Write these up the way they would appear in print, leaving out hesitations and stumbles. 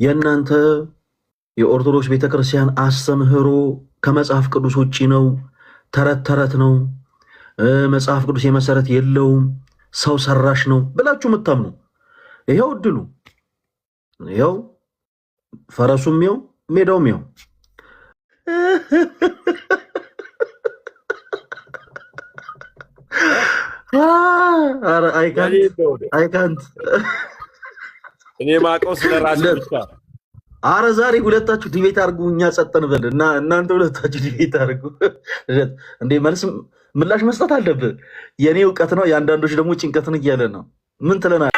የእናንተ የኦርቶዶክስ ቤተክርስቲያን አስተምህሮ ከመጽሐፍ ቅዱስ ውጪ ነው፣ ተረት ተረት ነው፣ መጽሐፍ ቅዱስ የመሰረት የለውም፣ ሰው ሰራሽ ነው ብላችሁ የምታምኑ ይሄው እድሉ ይሄው ፈረሱም ይሄው ሜዳውም ይሄው አይካንት እኔ ማቀው ስለራሴ ብቻ። አረ ዛሬ ሁለታችሁ ዲቤት አድርጉ፣ እኛ ጸጥን በል እና እናንተ ሁለታችሁ ዲቤት አድርጉ። እንዴ መልስ ምላሽ መስጠት አለብህ። የኔ እውቀት ነው፣ የአንዳንዶች ደግሞ ጭንቀትን እያለ ነው። ምን ትለናል?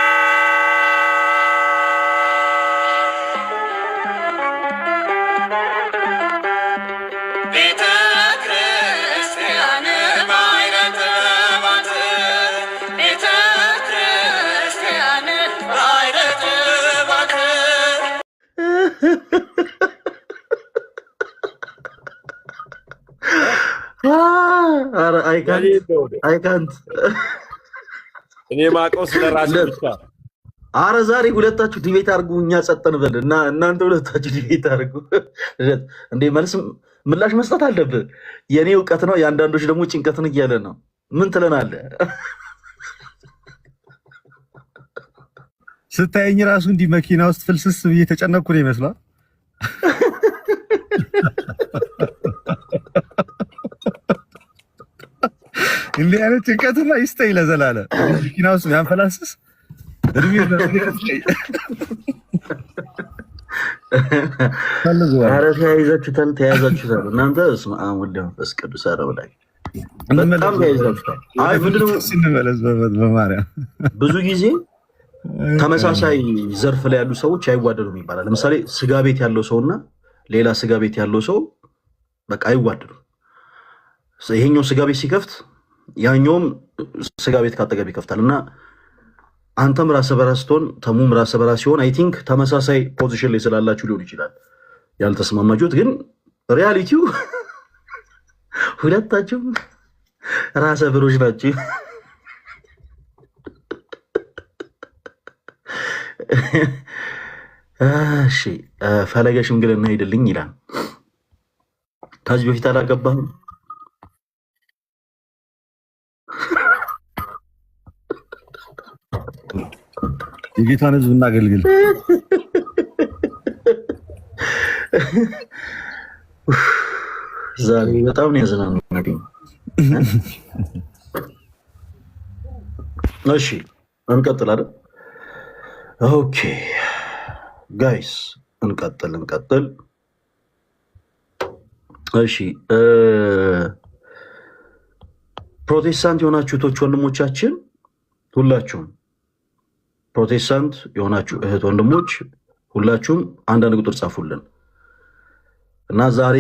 አይካንት እኔ ማቀው ስለራሴ ብቻ። አረ ዛሬ ሁለታችሁ ዲቤት አድርጉ፣ እኛ ጸጥን በል እና እናንተ ሁለታችሁ ዲቤት አድርጉ። እንዴ መልስ ምላሽ መስጠት አለብህ። የኔ እውቀት ነው፣ የአንዳንዶች ደግሞ ጭንቀትን እያለ ነው። ምን ትለናለህ? ስታየኝ ራሱ እንዲህ መኪና ውስጥ ፍልስስ ብዬ ተጨነኩ ነው ይመስላል። እንዲህ አይነት ጭንቀትማ ይስጠኝ ለዘላለም። መኪና ውስጥ ያንፈላስስ እድሜ ኧረ ተያይዛችሁታል እናንተ። በስመ አብ ወወልድ ወመንፈስ ቅዱስ። ኧረ በላይ በጣም ተያይዛችሁታል። አይ ምንድን ነው ስንመለስ በማርያም ብዙ ጊዜ ተመሳሳይ ዘርፍ ላይ ያሉ ሰዎች አይዋደዱም ይባላል። ለምሳሌ ስጋ ቤት ያለው ሰውና ሌላ ስጋ ቤት ያለው ሰው በቃ አይዋደዱም። ይሄኛው ስጋ ቤት ሲከፍት ያኛውም ስጋ ቤት ካጠገብ ይከፍታል እና አንተም ራስህ በራስህ ስትሆን ተሙም ራስህ በራስህ ሲሆን አይ ቲንክ ተመሳሳይ ፖዚሽን ላይ ስላላችሁ ሊሆን ይችላል ያልተስማማችሁት። ግን ሪያሊቲው ሁለታችሁም ራሰ በሮች ናችሁ። እሺ ፈለገ ሽምግልና ሄድልኝ ይላል። ከዚህ በፊት አላገባህም? የጌታን ሕዝብ እናገልግል። ዛሬ በጣም ነው ያዝናናኝ። እሺ እንቀጥል አይደል? ኦኬ ጋይስ እንቀጥል። እሺ ፕሮቴስታንት የሆናችሁ እህቶች ወንድሞቻችን፣ ሁላችሁም ፕሮቴስታንት የሆናችሁ እህት ወንድሞች ሁላችሁም አንዳንድ ቁጥር ጻፉልን እና ዛሬ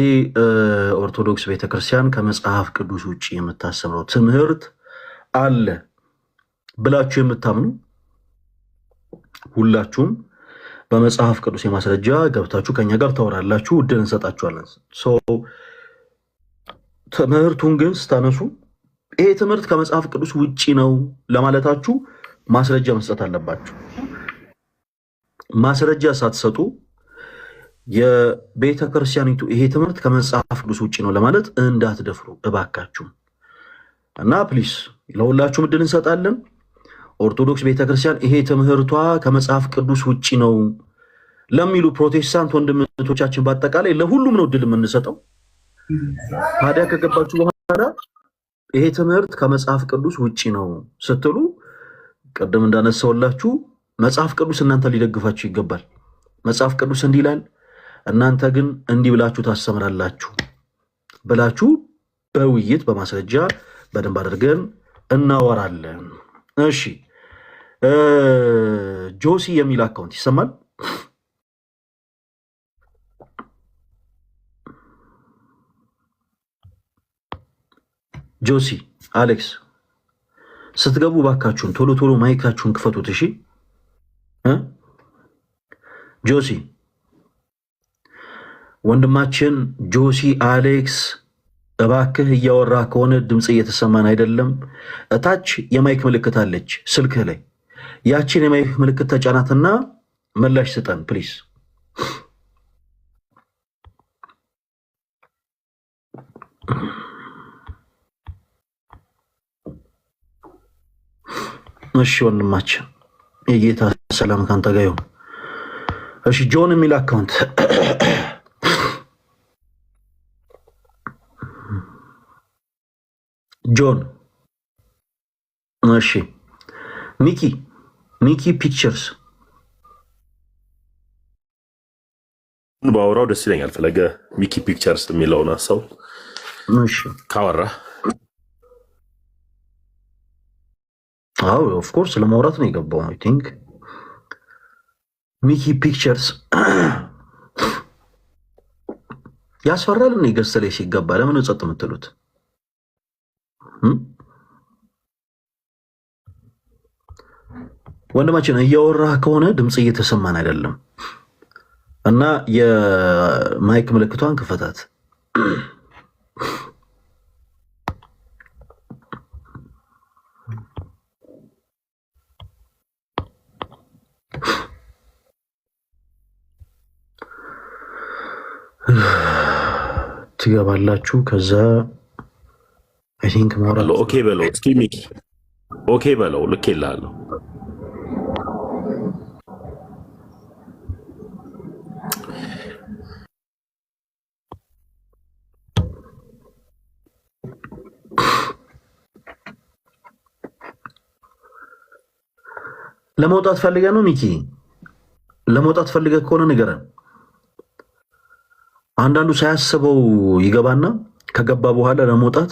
ኦርቶዶክስ ቤተክርስቲያን ከመጽሐፍ ቅዱስ ውጭ የምታስተምረው ትምህርት አለ ብላችሁ የምታምኑ ሁላችሁም በመጽሐፍ ቅዱስ የማስረጃ ገብታችሁ ከኛ ጋር ታወራላችሁ፣ እድል እንሰጣችኋለን። ትምህርቱን ግን ስታነሱ ይሄ ትምህርት ከመጽሐፍ ቅዱስ ውጪ ነው ለማለታችሁ ማስረጃ መስጠት አለባችሁ። ማስረጃ ሳትሰጡ የቤተ ክርስቲያኒቱ ይሄ ትምህርት ከመጽሐፍ ቅዱስ ውጪ ነው ለማለት እንዳትደፍሩ እባካችሁ እና ፕሊስ ለሁላችሁም እድል እንሰጣለን። ኦርቶዶክስ ቤተክርስቲያን ይሄ ትምህርቷ ከመጽሐፍ ቅዱስ ውጪ ነው ለሚሉ ፕሮቴስታንት ወንድሞቻችን በአጠቃላይ ለሁሉም ነው እድል የምንሰጠው። ታዲያ ከገባችሁ በኋላ ይሄ ትምህርት ከመጽሐፍ ቅዱስ ውጪ ነው ስትሉ ቀደም እንዳነሳውላችሁ መጽሐፍ ቅዱስ እናንተ ሊደግፋችሁ ይገባል። መጽሐፍ ቅዱስ እንዲህ ይላል፣ እናንተ ግን እንዲህ ብላችሁ ታስተምራላችሁ ብላችሁ በውይይት በማስረጃ በደንብ አድርገን እናወራለን። እሺ ጆሲ የሚል አካውንት ይሰማል? ጆሲ አሌክስ ስትገቡ ባካችሁን ቶሎ ቶሎ ማይካችሁን ክፈቱት። እሺ ጆሲ ወንድማችን ጆሲ አሌክስ እባክህ እያወራ ከሆነ ድምጽ እየተሰማን አይደለም። እታች የማይክ ምልክት አለች ስልክህ ላይ፣ ያቺን የማይክ ምልክት ተጫናትና ምላሽ ስጠን ፕሊዝ። እሺ ወንድማችን የጌታ ሰላም ካንተ ጋር ይሁን። እሺ ጆን የሚል አካውንት ጆን። እሺ ሚኪ ፒክቸርስ ባወራው ደስ ይለኛል። ፈለገ ሚኪ ፒክቸርስ የሚለውን አሰው እሺ ካወራ አዎ ኦፍ ኮርስ ለማውራት ነው የገባው። አይ ቲንክ ሚኪ ፒክቸርስ ያስፈራል። እኔ ገዝተ ላይ ሲገባ ለምን ጸጥ የምትሉት? ወንድማችን እያወራህ ከሆነ ድምጽ እየተሰማን አይደለም እና የማይክ ምልክቷን ክፈታት። ትገባላችሁ። ከዛ አይ ቲንክ ማውራት ኦኬ በለው እስኪ ሚኪ ኦኬ በለው። ልክ ይላለሁ። ለመውጣት ፈልገህ ነው ሚኪ? ለመውጣት ፈልገህ ከሆነ ንገረን። አንዳንዱ ሳያስበው ይገባና ከገባ በኋላ ለመውጣት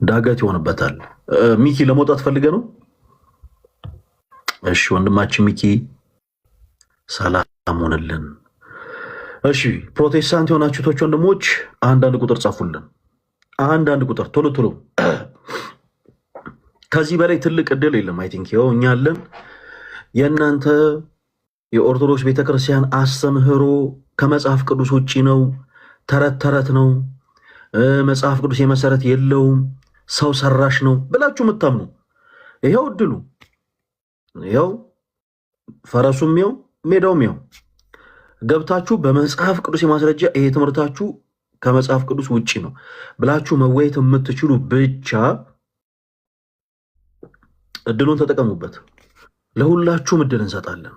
ዳገት ይሆንበታል። ሚኪ ለመውጣት ፈልገህ ነው? እሺ ወንድማችን ሚኪ ሰላም ሆነልን። እሺ ፕሮቴስታንት የሆናችሁ ቶች ወንድሞች አንዳንድ ቁጥር ጻፉልን። አንዳንድ ቁጥር ቶሎ ቶሎ። ከዚህ በላይ ትልቅ እድል የለም። አይ ቲንክ እኛ አለን። የእናንተ የኦርቶዶክስ ቤተክርስቲያን አስተምህሮ ከመጽሐፍ ቅዱስ ውጪ ነው፣ ተረት ተረት ነው፣ መጽሐፍ ቅዱስ የመሰረት የለውም፣ ሰው ሰራሽ ነው ብላችሁ የምታምኑ ይኸው እድሉ፣ ይኸው ፈረሱም ይኸው ሜዳውም ይኸው ገብታችሁ በመጽሐፍ ቅዱስ የማስረጃ ይሄ ትምህርታችሁ ከመጽሐፍ ቅዱስ ውጪ ነው ብላችሁ መወየት የምትችሉ ብቻ እድሉን ተጠቀሙበት። ለሁላችሁም እድል እንሰጣለን።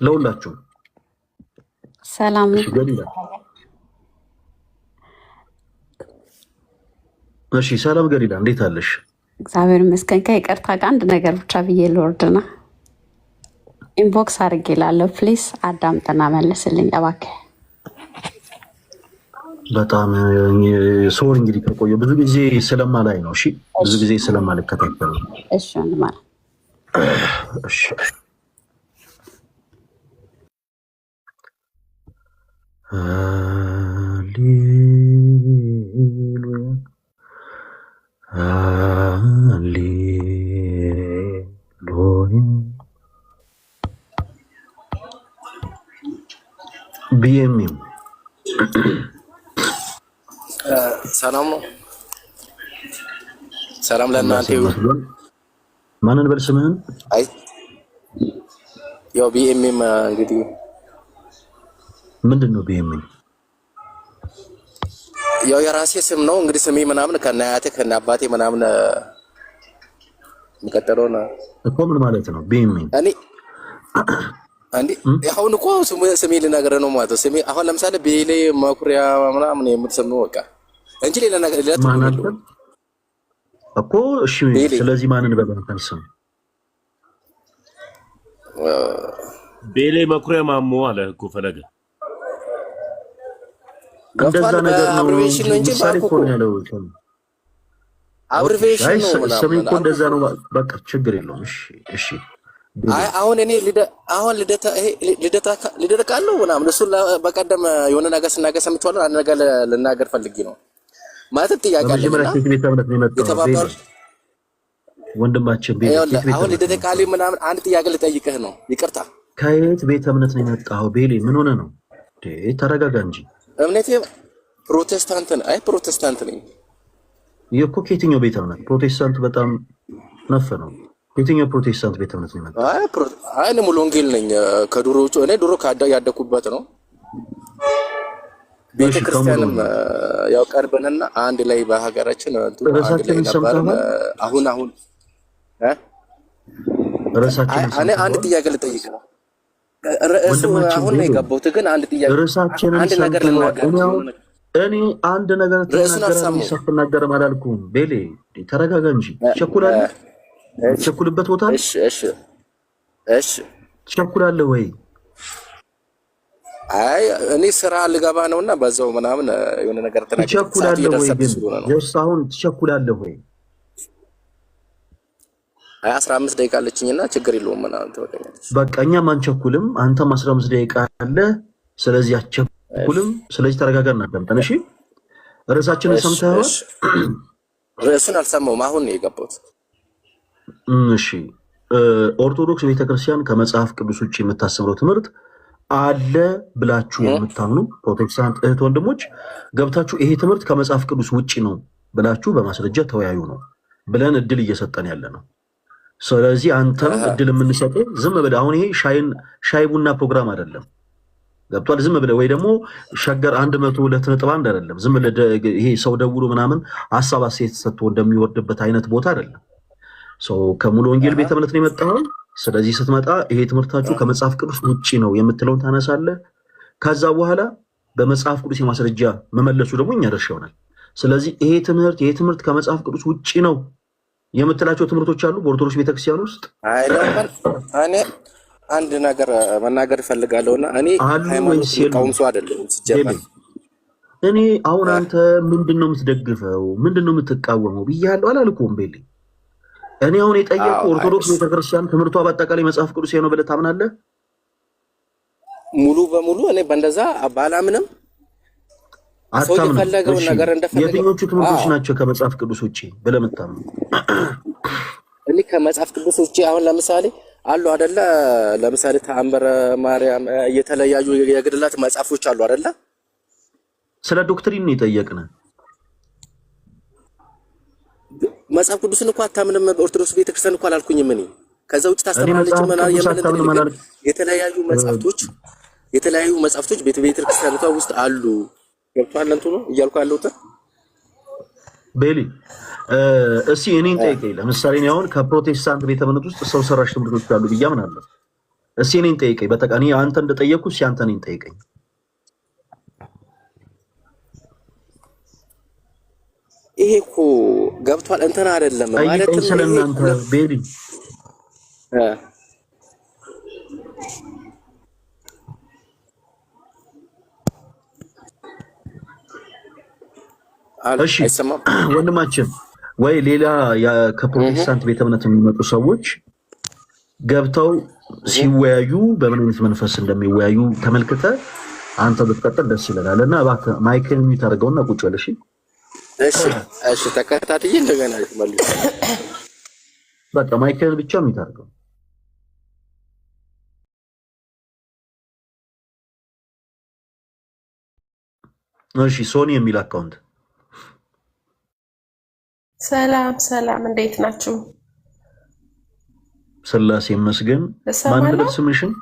ለሁላችሁም ሰላም። እሺ ሰላም ገሊላ እንዴት አለሽ? እግዚአብሔር ይመስገን። ከይቅርታ ጋር አንድ ነገር ብቻ ብዬ ልወርድና ኢንቦክስ አድርጌ ላለሁ። ፕሊስ አዳምጥና መልስልኝ እባክህ። በጣም ሶሪ እንግዲህ ከቆየ ብዙ ጊዜ ስለማላይ ነው። እሺ ብዙ ጊዜ ስለማልከታተል ነው። እሺ ወንድማለ እሺ ቢኤምኤም ሰላም ነው። ሰላም ለእናንተ ይሁን። ማንን በል ስምህን? አይ ያው ቢኤምኤም እንግዲህ ምንድን ነው ቢኤምኤም? ያው የራሴ ስም ነው እንግዲህ ስሜ ምናምን ከናያቴ ከናባቴ ምናምን የሚቀጥለው ነው እኮ። ምን ማለት ነው ቢኤምኤም? እኔ አሁን እኮ ስሜ ልነግርህ ነው ማለት ነው። ስሜ አሁን ለምሳሌ ቤሌ መኩሪያ ምናምን የምትሰማው በቃ እንጂ ሌላ ነገር እኮ። እሺ ስለዚህ ማንን በባንተን ስም? ቤሌ መኩሪያ ማሞ አለ እኮ ፈለገ። እንደዛ ነገር ነው እንጂ ባልኩ እኮ ነው ያለው። አብሪቬሽን ነው ምናምን ስሜ እኮ እንደዛ ነው። በቃ ችግር የለውም። እሺ አይ አሁን እኔ ልደታ ካለው ምናምን እሱ በቀደም የሆነ ነገር ስናገር ሰምቼዋለሁ። አንድ ነገር ልናገር ፈልጌ ነው ማለት ጥያቄ አለና የተባባሩ ወንድማችን አሁን ልደታ ካሊ ምናምን አንድ ጥያቄ ልጠይቅህ ነው። ይቅርታ ከየት ቤተ እምነት ነው የመጣኸው? ቤሌ ምን ሆነ ነው? ተረጋጋ እንጂ። እምነቴ ፕሮቴስታንት ነው። አይ ፕሮቴስታንት ነኝ። እኮ ከየትኛው ቤተ እምነት? ፕሮቴስታንት በጣም ነፍ ነው። የትኛው ፕሮቴስታንት ቤተ እምነት ነው የመጣው? አይ እኔ ሙሉ ወንጌል ነኝ። ከድሮዎቹ እኔ ድሮ ያደኩበት ነው። ቤተክርስቲያንም ያው ቀርበንና አንድ ላይ በሀገራችን አንድ ላይ ነበር። አሁን እኔ አንድ ጥያቄ ልጠይቅ ነው። ርዕሱ አሁን ነው የገባሁት፣ ግን አንድ ጥያቄ አንድ ነገር ልናገር። እኔ አንድ ነገር ተናገር አላልኩም። ቤሌ ተረጋጋ እንጂ ትቸኩላለህ። ትቸኩልበት ቦታ እሺ ትቸኩላለህ ወይ? አይ እኔ ስራ ልገባ ነውና በዛው ምናምን የሆነ ነገር ተናገር። ትቸኩላለህ ወይ? ግን አሁን ትቸኩላለህ ወይ? 15 ደቂቃ አለችኝና ችግር የለውም ምናምን ትበቃኛለች። በቃ እኛም አንቸኩልም፣ አንተም 15 ደቂቃ አለ። ስለዚህ አትቸኩልም። ስለዚህ ተረጋጋና አዳምጠን። እሺ ርዕሳችንን ሰምተኸዋል? ርዕሱን አልሰማሁም፣ አሁን ነው የገባሁት። እሺ ኦርቶዶክስ ቤተክርስቲያን ከመጽሐፍ ቅዱስ ውጭ የምታስተምረው ትምህርት አለ ብላችሁ የምታምኑ ፕሮቴስታንት እህት ወንድሞች ገብታችሁ ይሄ ትምህርት ከመጽሐፍ ቅዱስ ውጭ ነው ብላችሁ በማስረጃ ተወያዩ ነው ብለን እድል እየሰጠን ያለ ነው። ስለዚህ አንተም እድል የምንሰጠው ዝም ብለህ አሁን ይሄ ሻይ ቡና ፕሮግራም አይደለም። ገብቷል? ዝም ብለህ ወይ ደግሞ ሸገር 102.1 አይደለም። ዝም ብለህ ይሄ ሰው ደውሎ ምናምን ሐሳብ አስተያየት ሰጥቶ እንደሚወርድበት አይነት ቦታ አይደለም። ከሙሉ ወንጌል ቤተ እምነት ነው የመጣው። ስለዚህ ስትመጣ ይሄ ትምህርታችሁ ከመጽሐፍ ቅዱስ ውጪ ነው የምትለውን ታነሳለህ። ከዛ በኋላ በመጽሐፍ ቅዱስ የማስረጃ መመለሱ ደግሞ እኛ ድርሻ ይሆናል። ስለዚህ ይሄ ትምህርት ከመጽሐፍ ቅዱስ ውጪ ነው የምትላቸው ትምህርቶች አሉ በኦርቶዶክስ ቤተክርስቲያን ውስጥ። እኔ አንድ ነገር መናገር እፈልጋለሁና እኔ ሃይማኖት ቃውም ሰው አይደለም ሲጀመር። እኔ አሁን አንተ ምንድነው የምትደግፈው ምንድነው የምትቃወመው ብያለሁ አላልኩም ቤሌ? እኔ አሁን የጠየቁ ኦርቶዶክስ ቤተክርስቲያን ትምህርቷ በአጠቃላይ መጽሐፍ ቅዱስ ነው ብለህ ታምናለህ? ሙሉ በሙሉ እኔ በእንደዛ ባላምንም ሰው የፈለገው ነገር እንደፈለገው። የትኞቹ ትምህርቶች ናቸው ከመጽሐፍ ቅዱስ ውጪ ብለህ የምታምነው? እኔ ከመጽሐፍ ቅዱስ ውጪ አሁን ለምሳሌ አሉ አይደለ? ለምሳሌ ተአምረ ማርያም የተለያዩ የግድላት መጽሐፎች አሉ አይደለ? ስለ ዶክትሪን ነው የጠየቅነው። መጽሐፍ ቅዱስን እኮ አታምንም ኦርቶዶክስ ቤተክርስቲያን እኮ አላልኩኝም እኔ። ከዛ ውጪ ታስተምራለች ማለት የተለያዩ መጽሐፍቶች ቤተክርስቲያኗ ውስጥ አሉ። ገብቷል እንትኑ እያልኩ ያለሁት ቤሊ። እስኪ እኔን ጠይቀኝ። ለምሳሌ እኔ አሁን ከፕሮቴስታንት ቤተ እምነት ውስጥ ሰው ሰራሽ ትምህርቶች አሉ ብዬ አምናለሁ። እስኪ እኔን ጠይቀኝ። በተቃኒ አንተ እንደጠየቅኩ እስኪ አንተ እኔን ጠይቀኝ። ይሄ እኮ ገብቷል እንትን አይደለም ማለት ነው። ስለናንተ ቤሊ እሺ ወንድማችን ወይ ሌላ ከፕሮቴስታንት ቤተ እምነት የሚመጡ ሰዎች ገብተው ሲወያዩ በምን አይነት መንፈስ እንደሚወያዩ ተመልክተ አንተ ብትቀጥል ደስ ይለናል። እና እባክህ ማይክን ሚውት አድርገውና ቁጭ በል። እሺ ተከታትዬ እንደገና ይመልስ። በቃ ማይክን ብቻ ሚውት አድርገው። እሺ ሶኒ የሚል አካውንት። ሰላም እንዴት ናችሁ? ስላሴ ይመስገን። ማን ነበር ስምሽን?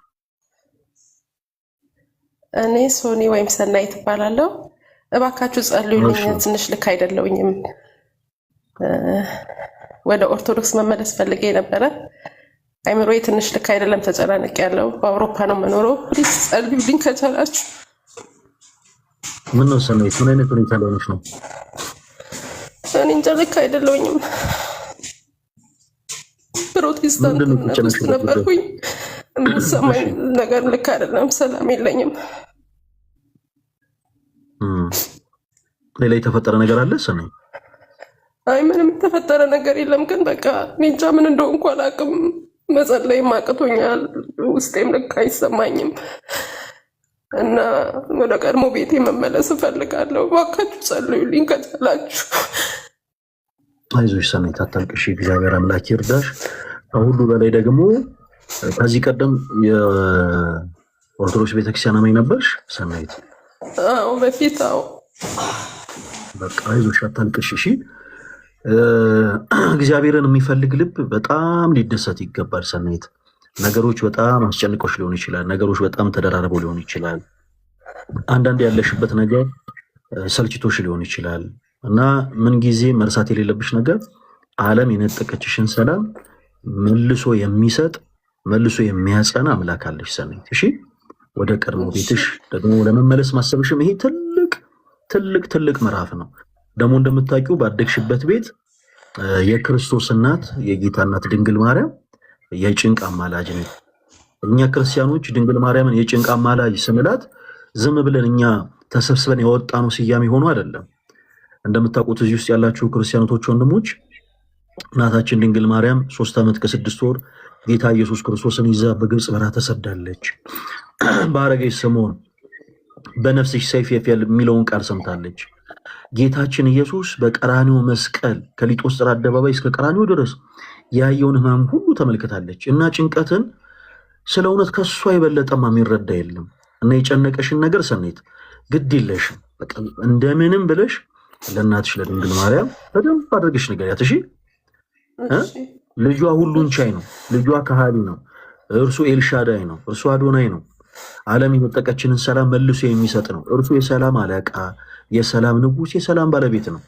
እኔ ሶኒ ወይም ሰናይት እባላለሁ። እባካችሁ ጸልዩልኝ፣ ትንሽ ልክ አይደለሁኝም። ወደ ኦርቶዶክስ መመለስ ፈልጌ ነበረ። አይምሮዬ ትንሽ ልክ አይደለም፣ ተጨናንቅ ያለው በአውሮፓ ነው የምኖረው። ፕሊዝ ጸልዩልኝ ከቻላችሁ። ምን ነው ሰናይት፣ ምን አይነት ሁኔታ ላይ ነሽ ነው? እኔ እንጃ ልክ አይደለሁኝም። ፕሮቴስታንት ነበርኩኝ። የምሰማኝ ነገር ልክ አይደለም። ሰላም የለኝም። ሌላ የተፈጠረ ነገር አለ ሰናይ? አይ ምንም የተፈጠረ ነገር የለም። ግን በቃ እኔ እንጃ ምን እንደሆንኩ አላውቅም። መጸለይም አቅቶኛል። ውስጤም ልክ አይሰማኝም እና ወደ ቀድሞ ቤቴ መመለስ እፈልጋለሁ። እባካችሁ ጸልዩልኝ ከቻላችሁ። አይዞሽ ሰናይት አታልቅሽ፣ እግዚአብሔር አምላክ ይርዳሽ። ከሁሉ በላይ ደግሞ ከዚህ ቀደም የኦርቶዶክስ ቤተክርስቲያን አማኝ ነበርሽ ሰናይት? አዎ በፊት። አዎ በቃ አይዞሽ አታልቅሽ እሺ። እግዚአብሔርን የሚፈልግ ልብ በጣም ሊደሰት ይገባል ሰናይት። ነገሮች በጣም አስጨንቆሽ ሊሆን ይችላል። ነገሮች በጣም ተደራርበው ሊሆን ይችላል። አንዳንድ ያለሽበት ነገር ሰልችቶሽ ሊሆን ይችላል እና ምን ጊዜ መርሳት የሌለብሽ ነገር ዓለም የነጠቀችሽን ሰላም መልሶ የሚሰጥ መልሶ የሚያጸና አምላክ አለሽ ሰኔት። እሺ ወደ ቀድሞ ቤትሽ ደግሞ ለመመለስ ማሰብሽም ይሄ ትልቅ ምዕራፍ ነው። ደግሞ እንደምታውቂው ባደግሽበት ቤት የክርስቶስ እናት የጌታ እናት ድንግል ማርያም የጭንቅ አማላጅ ነው። እኛ ክርስቲያኖች ድንግል ማርያምን የጭንቅ አማላጅ ስንላት ዝም ብለን እኛ ተሰብስበን ያወጣነው ስያሜ ሆኖ አይደለም። እንደምታውቁት እዚህ ውስጥ ያላችሁ ክርስቲያኖች ወንድሞች እናታችን ድንግል ማርያም 3 ዓመት ከ6 ወር ጌታ ኢየሱስ ክርስቶስን ይዛ በግብፅ በረሃ ተሰዳለች። በአረገች ሰሞን በነፍስሽ ሰይፍ ይፊያል የሚለውን ቃል ሰምታለች። ጌታችን ኢየሱስ በቀራኒዮ መስቀል ከሊጦስጥራ አደባባይ እስከ ቀራኒዮ ድረስ ያየውን ሕማም ሁሉ ተመልክታለች እና ጭንቀትን ስለ እውነት ከሷ የበለጠማ የሚረዳ የለም። እና የጨነቀሽን ነገር ሰኔት ግድ የለሽም፣ በቃ እንደምንም ብለሽ ለእናትሽ ለድንግል ማርያም በደንብ አድርገሽ ንገሪያት። እሺ ልጇ ሁሉን ቻይ ነው። ልጇ ከሃሊ ነው። እርሱ ኤልሻዳይ ነው። እርሱ አዶናይ ነው። ዓለም የነጠቀችንን ሰላም መልሶ የሚሰጥ ነው። እርሱ የሰላም አለቃ፣ የሰላም ንጉሥ፣ የሰላም ባለቤት ነው።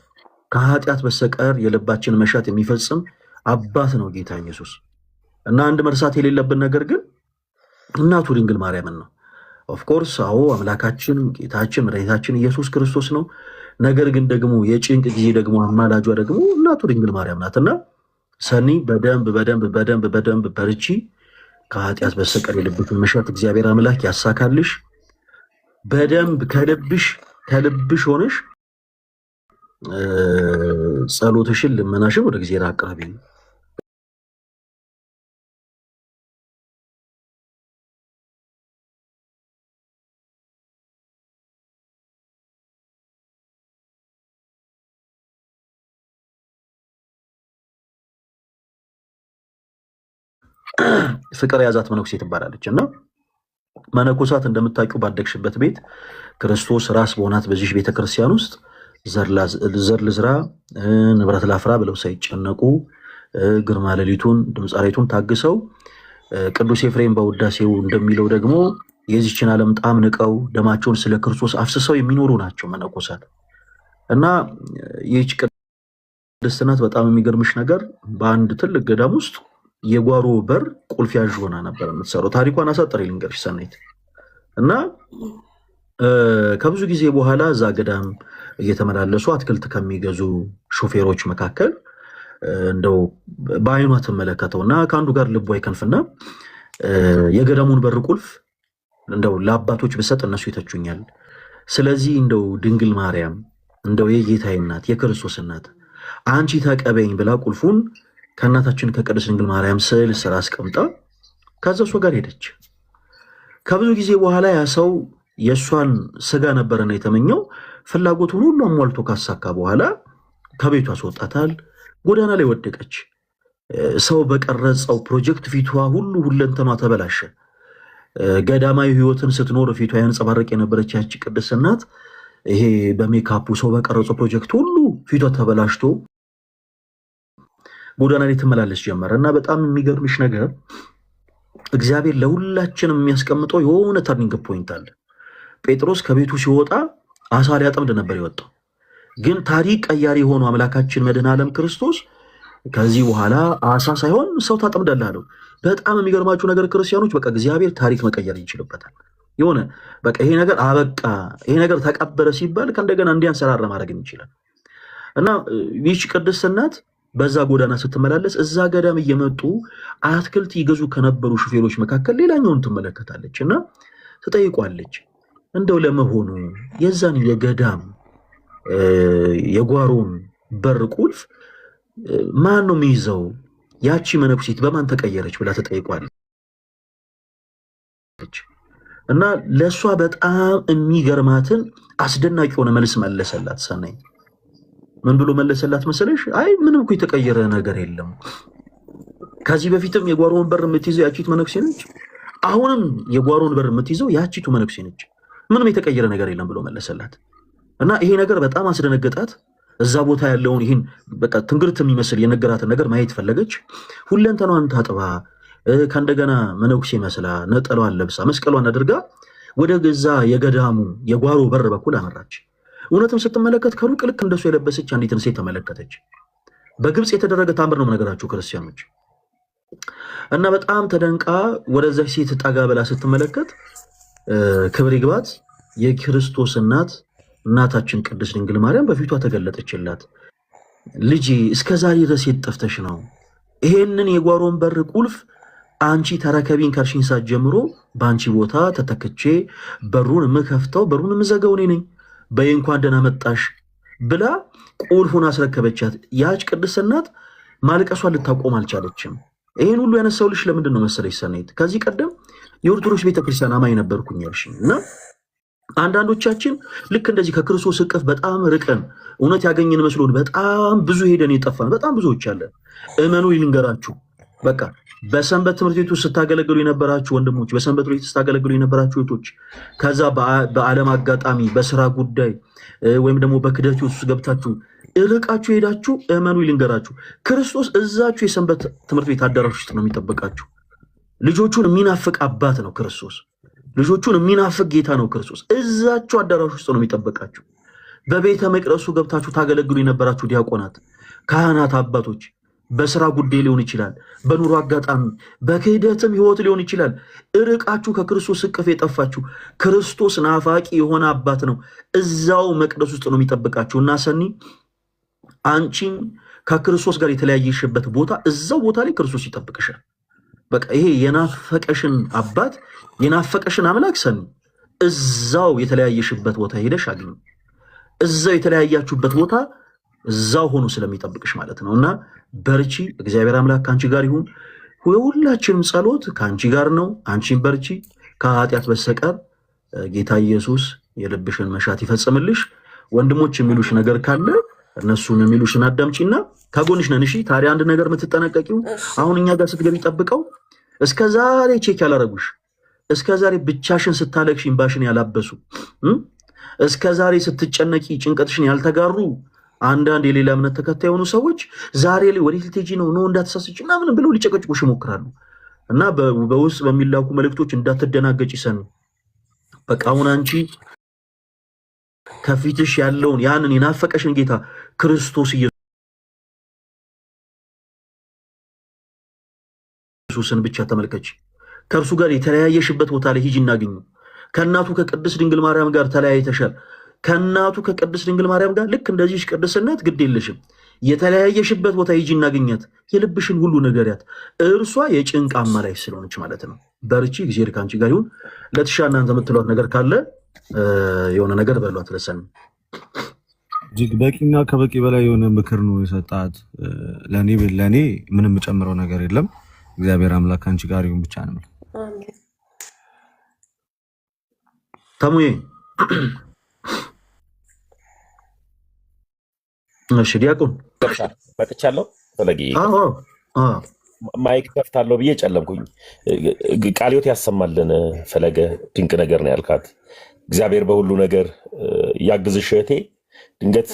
ከኃጢአት በስተቀር የልባችን መሻት የሚፈጽም አባት ነው ጌታ ኢየሱስ። እና አንድ መርሳት የሌለብን ነገር ግን እናቱ ድንግል ማርያምን ነው። ኦፍኮርስ አዎ አምላካችን ጌታችን መድኃኒታችን ኢየሱስ ክርስቶስ ነው። ነገር ግን ደግሞ የጭንቅ ጊዜ ደግሞ አማላጇ ደግሞ እናቱ ድንግል ማርያም ናትና ሰኒ በደንብ በርቺ። ከኃጢአት በስተቀር የልብሽን መሻት እግዚአብሔር አምላክ ያሳካልሽ። በደንብ ከልብሽ ሆነሽ ጸሎትሽን ልመናሽን ወደ እግዚአብሔር አቅርቢ። ፍቅር የያዛት መነኩሴ ትባላለች እና መነኮሳት እንደምታውቂው ባደግሽበት ቤት ክርስቶስ ራስ በሆናት በዚህ ቤተክርስቲያን ውስጥ ዘር ልዝራ ንብረት ላፍራ ብለው ሳይጨነቁ ግርማ ሌሊቱን ድምፃሬቱን ታግሰው ቅዱስ ኤፍሬም በውዳሴው እንደሚለው ደግሞ የዚችን ዓለም ጣም ንቀው ደማቸውን ስለ ክርስቶስ አፍስሰው የሚኖሩ ናቸው መነኮሳት። እና ይህች ቅድስት ናት። በጣም የሚገርምሽ ነገር በአንድ ትልቅ ገዳም ውስጥ የጓሮ በር ቁልፍ ያዥ ሆና ነበር የምትሰራው። ታሪኳን አሳጥሬ ልንገርሽ ሰናይት። እና ከብዙ ጊዜ በኋላ እዛ ገዳም እየተመላለሱ አትክልት ከሚገዙ ሾፌሮች መካከል እንደው በአይኗ ትመለከተውና ከአንዱ ጋር ልቧ ይከንፍና የገዳሙን በር ቁልፍ እንደው ለአባቶች ብሰጥ እነሱ ይተቹኛል፣ ስለዚህ እንደው ድንግል ማርያም እንደው የጌታዬ እናት የክርስቶስ እናት አንቺ ተቀበይኝ ብላ ቁልፉን ከእናታችን ከቅድስት ድንግል ማርያም ስዕል ስራ አስቀምጣ ከዛ እሷ ጋር ሄደች። ከብዙ ጊዜ በኋላ ያ ሰው የእሷን ስጋ ነበረና የተመኘው ፍላጎቱን ሁሉ አሟልቶ ካሳካ በኋላ ከቤቱ አስወጣታል። ጎዳና ላይ ወደቀች። ሰው በቀረጸው ፕሮጀክት ፊቷ ሁሉ ሁለንተኗ ተበላሸ። ገዳማዊ ሕይወትን ስትኖር ፊቷ ያንጸባረቅ የነበረች ያቺ ቅድስት እናት ይሄ በሜካፑ ሰው በቀረጸው ፕሮጀክት ሁሉ ፊቷ ተበላሽቶ ጎዳና ላይ ትመላለስ ጀመረ። እና በጣም የሚገርምሽ ነገር እግዚአብሔር ለሁላችንም የሚያስቀምጠው የሆነ ተርኒንግ ፖይንት አለ። ጴጥሮስ ከቤቱ ሲወጣ አሳ ሊያጠምድ ነበር የወጣው። ግን ታሪክ ቀያሪ የሆነው አምላካችን መድኃኔ ዓለም ክርስቶስ ከዚህ በኋላ አሳ ሳይሆን ሰው ታጠምዳለህ አለው። በጣም የሚገርማችሁ ነገር ክርስቲያኖች በቃ እግዚአብሔር ታሪክ መቀየር ይችልበታል። የሆነ በቃ ይሄ ነገር አበቃ፣ ይሄ ነገር ተቀበረ ሲባል ከእንደገና እንዲያንሰራራ ማድረግ ይችላል። እና ይህች ቅድስት እናት በዛ ጎዳና ስትመላለስ እዛ ገዳም እየመጡ አትክልት ይገዙ ከነበሩ ሹፌሮች መካከል ሌላኛውን ትመለከታለች እና ትጠይቋለች፣ እንደው ለመሆኑ የዛን የገዳም የጓሮን በር ቁልፍ ማን ነው የሚይዘው? ያቺ መነኩሲት በማን ተቀየረች ብላ ትጠይቋለች። እና ለእሷ በጣም የሚገርማትን አስደናቂ የሆነ መልስ መለሰላት። ሰናይ ምን ብሎ መለሰላት መሰለሽ? አይ ምንም እኮ የተቀየረ ነገር የለም። ከዚህ በፊትም የጓሮውን በር የምትይዘው ያቺቱ መነኩሴ ነች። አሁንም የጓሮውን በር የምትይዘው ያቺቱ መነኩሴ ነች። ምንም የተቀየረ ነገር የለም ብሎ መለሰላት። እና ይሄ ነገር በጣም አስደነገጣት። እዛ ቦታ ያለውን ይህን በቃ ትንግርት የሚመስል የነገራትን ነገር ማየት ፈለገች። ሁለንተኗን ታጥባ ከእንደገና መነኩሴ መስላ ነጠሏን ለብሳ መስቀሏን አድርጋ ወደ ገዛ የገዳሙ የጓሮ በር በኩል አመራች። እውነትም ስትመለከት ከሩቅ ልክ እንደሱ የለበሰች አንዲትን ሴት ተመለከተች። በግብፅ የተደረገ ታምር ነው ነገራችሁ ክርስቲያኖች። እና በጣም ተደንቃ ወደዛች ሴት ጠጋ ብላ ስትመለከት ክብር ይግባት የክርስቶስ እናታችን ቅድስት ድንግል ማርያም በፊቷ ተገለጠችላት። ልጄ እስከዛሬ ድረስ የት ጠፍተሽ ነው? ይሄንን የጓሮን በር ቁልፍ አንቺ ተረከቢን ካልሽኝ ሰዓት ጀምሮ በአንቺ ቦታ ተተክቼ በሩን የምከፍተው በሩን የምዘጋው እኔ ነኝ። በይ እንኳን ደህና መጣሽ ብላ ቁልፉን አስረከበቻት። ያች ቅድስት እናት ማልቀሷን ልታቆም አልቻለችም። ይህን ሁሉ ያነሳውልሽ ለምንድን ነው መሰለሽ ሰናይት? ከዚህ ቀደም የኦርቶዶክስ ቤተክርስቲያን አማኝ ነበርኩኝ ያልሽኝ እና አንዳንዶቻችን ልክ እንደዚህ ከክርስቶስ እቅፍ በጣም ርቀን እውነት ያገኘን መስሎን በጣም ብዙ ሄደን የጠፋን በጣም ብዙዎች አለን። እመኑ ልንገራችሁ፣ በቃ በሰንበት ትምህርት ቤት ውስጥ ስታገለግሉ የነበራችሁ ወንድሞች፣ በሰንበት ቤት ስታገለግሉ የነበራችሁ እህቶች፣ ከዛ በዓለም አጋጣሚ በስራ ጉዳይ ወይም ደግሞ በክደት ውስጥ ገብታችሁ እርቃችሁ ሄዳችሁ፣ እመኑ ልንገራችሁ፣ ክርስቶስ እዛችሁ የሰንበት ትምህርት ቤት አዳራሽ ውስጥ ነው የሚጠብቃችሁ። ልጆቹን የሚናፍቅ አባት ነው ክርስቶስ። ልጆቹን የሚናፍቅ ጌታ ነው ክርስቶስ። እዛችሁ አዳራሽ ውስጥ ነው የሚጠብቃችሁ። በቤተ መቅደሱ ገብታችሁ ታገለግሉ የነበራችሁ ዲያቆናት፣ ካህናት፣ አባቶች በስራ ጉዳይ ሊሆን ይችላል፣ በኑሮ አጋጣሚ፣ በክህደትም ህይወት ሊሆን ይችላል። እርቃችሁ ከክርስቶስ እቅፍ የጠፋችሁ ክርስቶስ ናፋቂ የሆነ አባት ነው እዛው መቅደስ ውስጥ ነው የሚጠብቃችሁ። እና ሰኒ አንቺን ከክርስቶስ ጋር የተለያየሽበት ቦታ እዛው ቦታ ላይ ክርስቶስ ይጠብቅሻል። በቃ ይሄ የናፈቀሽን አባት የናፈቀሽን አምላክ ሰኒ እዛው የተለያየሽበት ቦታ ሄደሽ አግኙ። እዛው የተለያያችሁበት ቦታ እዛው ሆኖ ስለሚጠብቅሽ ማለት ነው። እና በርቺ፣ እግዚአብሔር አምላክ ከአንቺ ጋር ይሁን። የሁላችንም ጸሎት ከአንቺ ጋር ነው። አንቺን በርቺ። ከኃጢአት በስተቀር ጌታ ኢየሱስ የልብሽን መሻት ይፈጽምልሽ። ወንድሞች የሚሉሽ ነገር ካለ እነሱን የሚሉሽን አዳምጪና ከጎንሽ ነን። እሺ ታዲያ አንድ ነገር የምትጠነቀቂው አሁን እኛ ጋር ስትገቢ ጠብቀው እስከዛሬ ቼክ ያላረጉሽ፣ እስከዛሬ ብቻሽን ስታለቅሽ እንባሽን ያላበሱ፣ እስከዛሬ ስትጨነቂ ጭንቀትሽን ያልተጋሩ አንዳንድ የሌላ እምነት ተከታይ የሆኑ ሰዎች ዛሬ ላይ ወዴት ልትሄጂ ነው እንዳትሳስጪ ምናምን ብለው ሊጨቀጭቁሽ ይሞክራሉ። እና በውስጥ በሚላኩ መልእክቶች እንዳትደናገጪ ሰኑ። በቃ አሁን አንቺ ከፊትሽ ያለውን ያንን የናፈቀሽን ጌታ ክርስቶስ ኢየሱስን ብቻ ተመልከች። ከእርሱ ጋር የተለያየሽበት ቦታ ላይ ሂጂ እናገኙ። ከእናቱ ከቅድስት ድንግል ማርያም ጋር ተለያይተሻል። ከእናቱ ከቅድስት ድንግል ማርያም ጋር ልክ እንደዚህ ቅድስነት ግድ የለሽም። የተለያየሽበት ቦታ ሂጂ እናገኛት። የልብሽን ሁሉ ንገሪያት። እርሷ የጭንቅ አማላጅ ስለሆነች ማለት ነው። በርቺ፣ እግዚአብሔር ከአንቺ ጋር ይሁን። ለትሻ እናንተ የምትሏት ነገር ካለ የሆነ ነገር በሏት። ለሰን እጅግ በቂና ከበቂ በላይ የሆነ ምክር ነው የሰጣት። ለእኔ ምንም ጨምረው ነገር የለም። እግዚአብሔር አምላክ ከአንቺ ጋር ይሁን ብቻ ነው። ተሙዬ እሺ፣ ዲያቆን መጥቻለሁ። ፈለጊ ማይክ ከፍታለሁ ብዬ ጨለምኩኝ። ቃልዮት ያሰማልን። ፈለገ ድንቅ ነገር ነው ያልካት። እግዚአብሔር በሁሉ ነገር ያግዝሽ እህቴ። ድንገት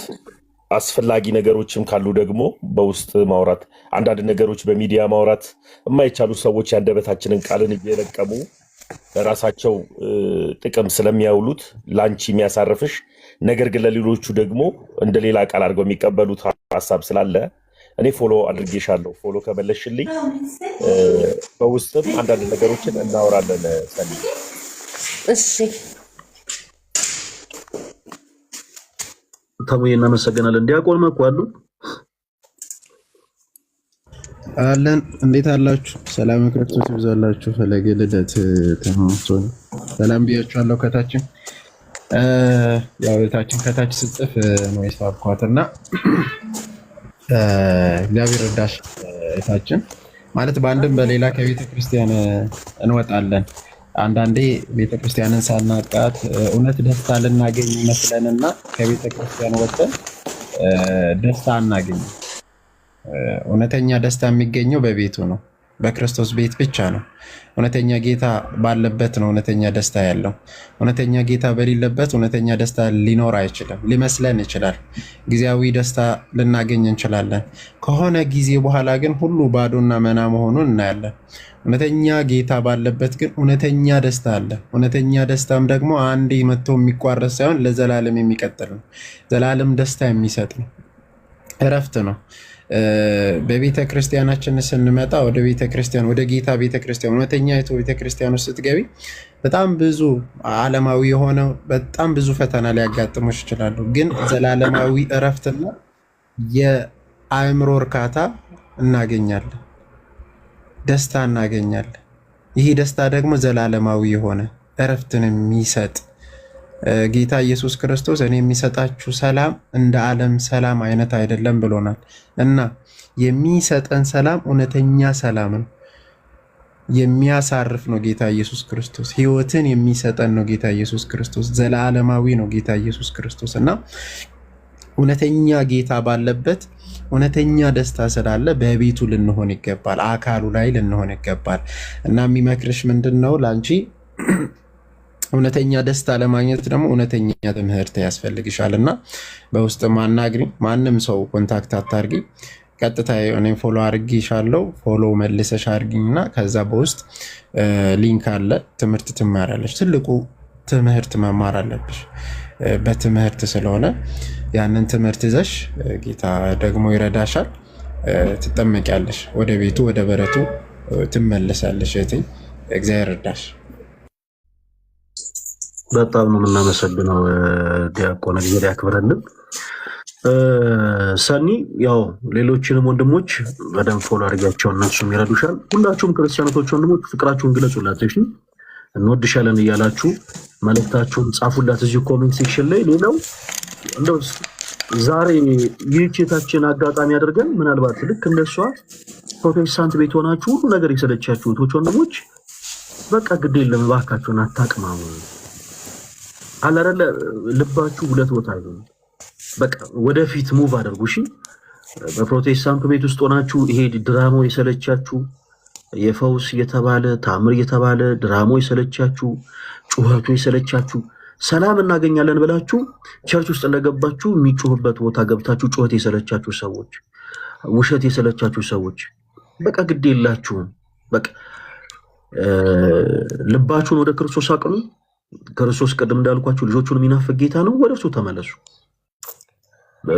አስፈላጊ ነገሮችም ካሉ ደግሞ በውስጥ ማውራት፣ አንዳንድ ነገሮች በሚዲያ ማውራት የማይቻሉ ሰዎች ያንደበታችንን ቃልን እየለቀሙ ለራሳቸው ጥቅም ስለሚያውሉት ላንቺ የሚያሳርፍሽ ነገር ግን ለሌሎቹ ደግሞ እንደ ሌላ ቃል አድርገው የሚቀበሉት ሀሳብ ስላለ እኔ ፎሎ አድርጌሻለሁ። ፎሎ ከመለሽልኝ በውስጥም አንዳንድ ነገሮችን እናወራለን። ሰኒ እሺ፣ ተሙዬ እናመሰግናለን። ዲያቆን መኩ አሉ አለን። እንዴት አላችሁ? ሰላም ክርስቶስ ይብዛላችሁ። ፈለገ ልደት ተማምቶን ሰላም ብያችኋለሁ። ከታችን ያው እታችን ከታች ስጽፍ ነው የሳብኳትና እግዚአብሔር እርዳሽ እታችን ማለት በአንድም በሌላ ከቤተ ክርስቲያን እንወጣለን። አንዳንዴ ቤተ ክርስቲያንን ሳናቃት እውነት ደስታ ልናገኝ ይመስለንና ከቤተ ክርስቲያን ወጥተን ደስታ አናገኝ። እውነተኛ ደስታ የሚገኘው በቤቱ ነው፣ በክርስቶስ ቤት ብቻ ነው። እውነተኛ ጌታ ባለበት ነው እውነተኛ ደስታ ያለው። እውነተኛ ጌታ በሌለበት እውነተኛ ደስታ ሊኖር አይችልም። ሊመስለን ይችላል፣ ጊዜያዊ ደስታ ልናገኝ እንችላለን። ከሆነ ጊዜ በኋላ ግን ሁሉ ባዶና መና መሆኑን እናያለን። እውነተኛ ጌታ ባለበት ግን እውነተኛ ደስታ አለ። እውነተኛ ደስታም ደግሞ አንዴ መጥቶ የሚቋረጥ ሳይሆን ለዘላለም የሚቀጥል ነው። ዘላለም ደስታ የሚሰጥ ነው፣ እረፍት ነው። በቤተ ክርስቲያናችን ስንመጣ ወደ ቤተ ክርስቲያን ወደ ጌታ ቤተ ክርስቲያን እውነተኛ ቤተ ክርስቲያን ውስጥ ስትገቢ በጣም ብዙ ዓለማዊ የሆነ በጣም ብዙ ፈተና ሊያጋጥሙሽ ይችላሉ። ግን ዘላለማዊ እረፍትና የአእምሮ እርካታ እናገኛለን፣ ደስታ እናገኛለን። ይህ ደስታ ደግሞ ዘላለማዊ የሆነ እረፍትን የሚሰጥ ጌታ ኢየሱስ ክርስቶስ እኔ የሚሰጣችሁ ሰላም እንደ ዓለም ሰላም አይነት አይደለም ብሎናል እና የሚሰጠን ሰላም እውነተኛ ሰላም ነው። የሚያሳርፍ ነው ጌታ ኢየሱስ ክርስቶስ። ሕይወትን የሚሰጠን ነው ጌታ ኢየሱስ ክርስቶስ። ዘላለማዊ ነው ጌታ ኢየሱስ ክርስቶስ እና እውነተኛ ጌታ ባለበት እውነተኛ ደስታ ስላለ በቤቱ ልንሆን ይገባል፣ አካሉ ላይ ልንሆን ይገባል እና የሚመክርሽ ምንድን ነው ለአንቺ እውነተኛ ደስታ ለማግኘት ደግሞ እውነተኛ ትምህርት ያስፈልግሻል እና በውስጥ ማናግሪ፣ ማንም ሰው ኮንታክት አታርጊ። ቀጥታ እኔም ፎሎ አርጊሻለሁ፣ ፎሎ መልሰሽ አርጊና ከዛ በውስጥ ሊንክ አለ፣ ትምህርት ትማራለች። ትልቁ ትምህርት መማር አለብሽ በትምህርት ስለሆነ ያንን ትምህርት ይዘሽ ጌታ ደግሞ ይረዳሻል፣ ትጠመቂያለሽ፣ ወደ ቤቱ ወደ በረቱ ትመለሳለሽ። እህቴ እግዚአብሔር ይርዳሽ። በጣም ነው የምናመሰግነው ዲያቆን፣ እግዚአብሔር ያክብረልን። ሰኒ ያው ሌሎችንም ወንድሞች በደንብ ፎሎ አድርጋቸው፣ እነሱም ይረዱሻል። ሁላችሁም ክርስቲያኖቶች ወንድሞች ፍቅራችሁን ግለጹላት፣ እሺ እንወድሻለን እያላችሁ መልእክታችሁን ጻፉላት እዚሁ ኮሜንት ሴክሽን ላይ። ሌላው እንደው ዛሬ ይህችታችን አጋጣሚ አድርገን ምናልባት ልክ እንደሷ ፕሮቴስታንት ቤት ሆናችሁ ሁሉ ነገር የሰለቻችሁ እህቶች ወንድሞች፣ በቃ ግድ የለም እባካችሁን አታቅማሙ። አላረለ ልባችሁ ሁለት ቦታ ይሁን። በቃ ወደፊት ሙቭ አድርጉ። እሺ በፕሮቴስታንቱ ቤት ውስጥ ሆናችሁ ይሄ ድራማው የሰለቻችሁ፣ የፈውስ የተባለ ታምር የተባለ ድራማው የሰለቻችሁ፣ ጩኸቱ የሰለቻችሁ፣ ሰላም እናገኛለን ብላችሁ ቸርች ውስጥ እንደገባችሁ የሚጮህበት ቦታ ገብታችሁ ጩኸት የሰለቻችሁ ሰዎች፣ ውሸት የሰለቻችሁ ሰዎች በቃ ግድ የላችሁም። በቃ ልባችሁን ወደ ክርስቶስ አቅኑ። ክርስቶስ ቅድም እንዳልኳችሁ ልጆቹን የሚናፍቅ ጌታ ነው። ወደ እርሱ ተመለሱ።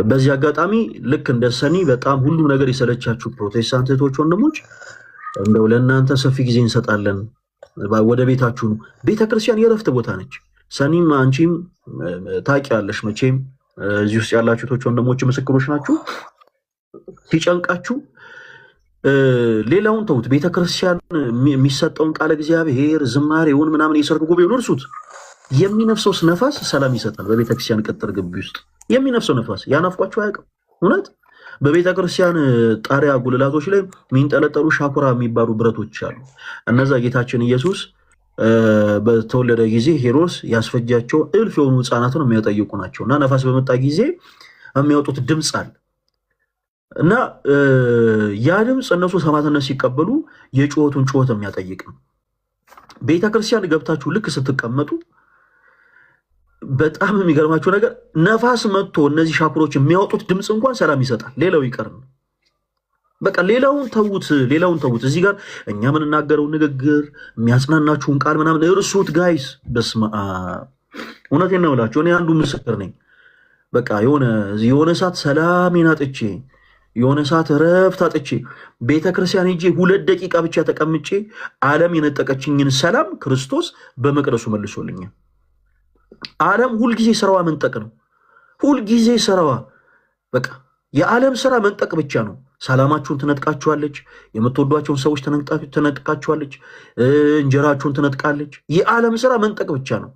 በዚህ አጋጣሚ ልክ እንደ ሰኒ በጣም ሁሉም ነገር የሰለቻችሁ ፕሮቴስታንት እህቶች ወንድሞች፣ እንደው ለእናንተ ሰፊ ጊዜ እንሰጣለን። ወደ ቤታችሁ ነው። ቤተክርስቲያን የእረፍት ቦታ ነች። ሰኒም አንቺም ታውቂያለሽ መቼም እዚህ ውስጥ ያላችሁ እህቶች ወንድሞች ምስክሮች ናችሁ። ሲጨንቃችሁ ሌላውን ተውት። ቤተክርስቲያን የሚሰጠውን ቃለ እግዚአብሔር ዝማሬውን ምናምን የሰርክ ጉባኤውን እርሱት። የሚነፍሰው ነፋስ ሰላም ይሰጣል። በቤተክርስቲያን ቅጥር ግቢ ውስጥ የሚነፍሰው ነፋስ ያናፍቋችሁ አያውቅም። እውነት በቤተክርስቲያን ጣሪያ ጉልላቶች ላይ የሚንጠለጠሉ ሻኩራ የሚባሉ ብረቶች አሉ። እነዛ ጌታችን ኢየሱስ በተወለደ ጊዜ ሄሮድስ ያስፈጃቸው እልፍ የሆኑ ህፃናትን የሚያጠይቁ ናቸው እና ነፋስ በመጣ ጊዜ የሚያወጡት ድምፅ አለ እና ያ ድምፅ እነሱ ሰማዕትነት ሲቀበሉ የጩኸቱን ጩኸት የሚያጠይቅ ነው። ቤተክርስቲያን ገብታችሁ ልክ ስትቀመጡ በጣም የሚገርማችሁ ነገር ነፋስ መጥቶ እነዚህ ሻኩሮች የሚያወጡት ድምፅ እንኳን ሰላም ይሰጣል። ሌላው ይቀር ነው። በቃ ሌላውን ተዉት። እዚህ ጋር እኛ የምንናገረው ንግግር የሚያጽናናችሁን ቃል ምናምን እርሱት ጋይስ። በስመ አብ እውነቴን ነው እላችሁ። እኔ አንዱ ምስክር ነኝ። በቃ የሆነ ሰዓት ሰላሜን አጥቼ የሆነ ሰዓት ረፍት አጥቼ ቤተክርስቲያን ሄጄ 2 ደቂቃ ብቻ ተቀምጬ ዓለም የነጠቀችኝን ሰላም ክርስቶስ በመቅደሱ መልሶልኛል። ዓለም ሁልጊዜ ስራዋ መንጠቅ ነው። ሁልጊዜ ስራዋ በቃ የዓለም ስራ መንጠቅ ብቻ ነው። ሰላማችሁን ትነጥቃችኋለች። የምትወዷቸውን ሰዎች ትነጥቃችኋለች። እንጀራችሁን ትነጥቃለች። የዓለም ስራ መንጠቅ ብቻ ነው።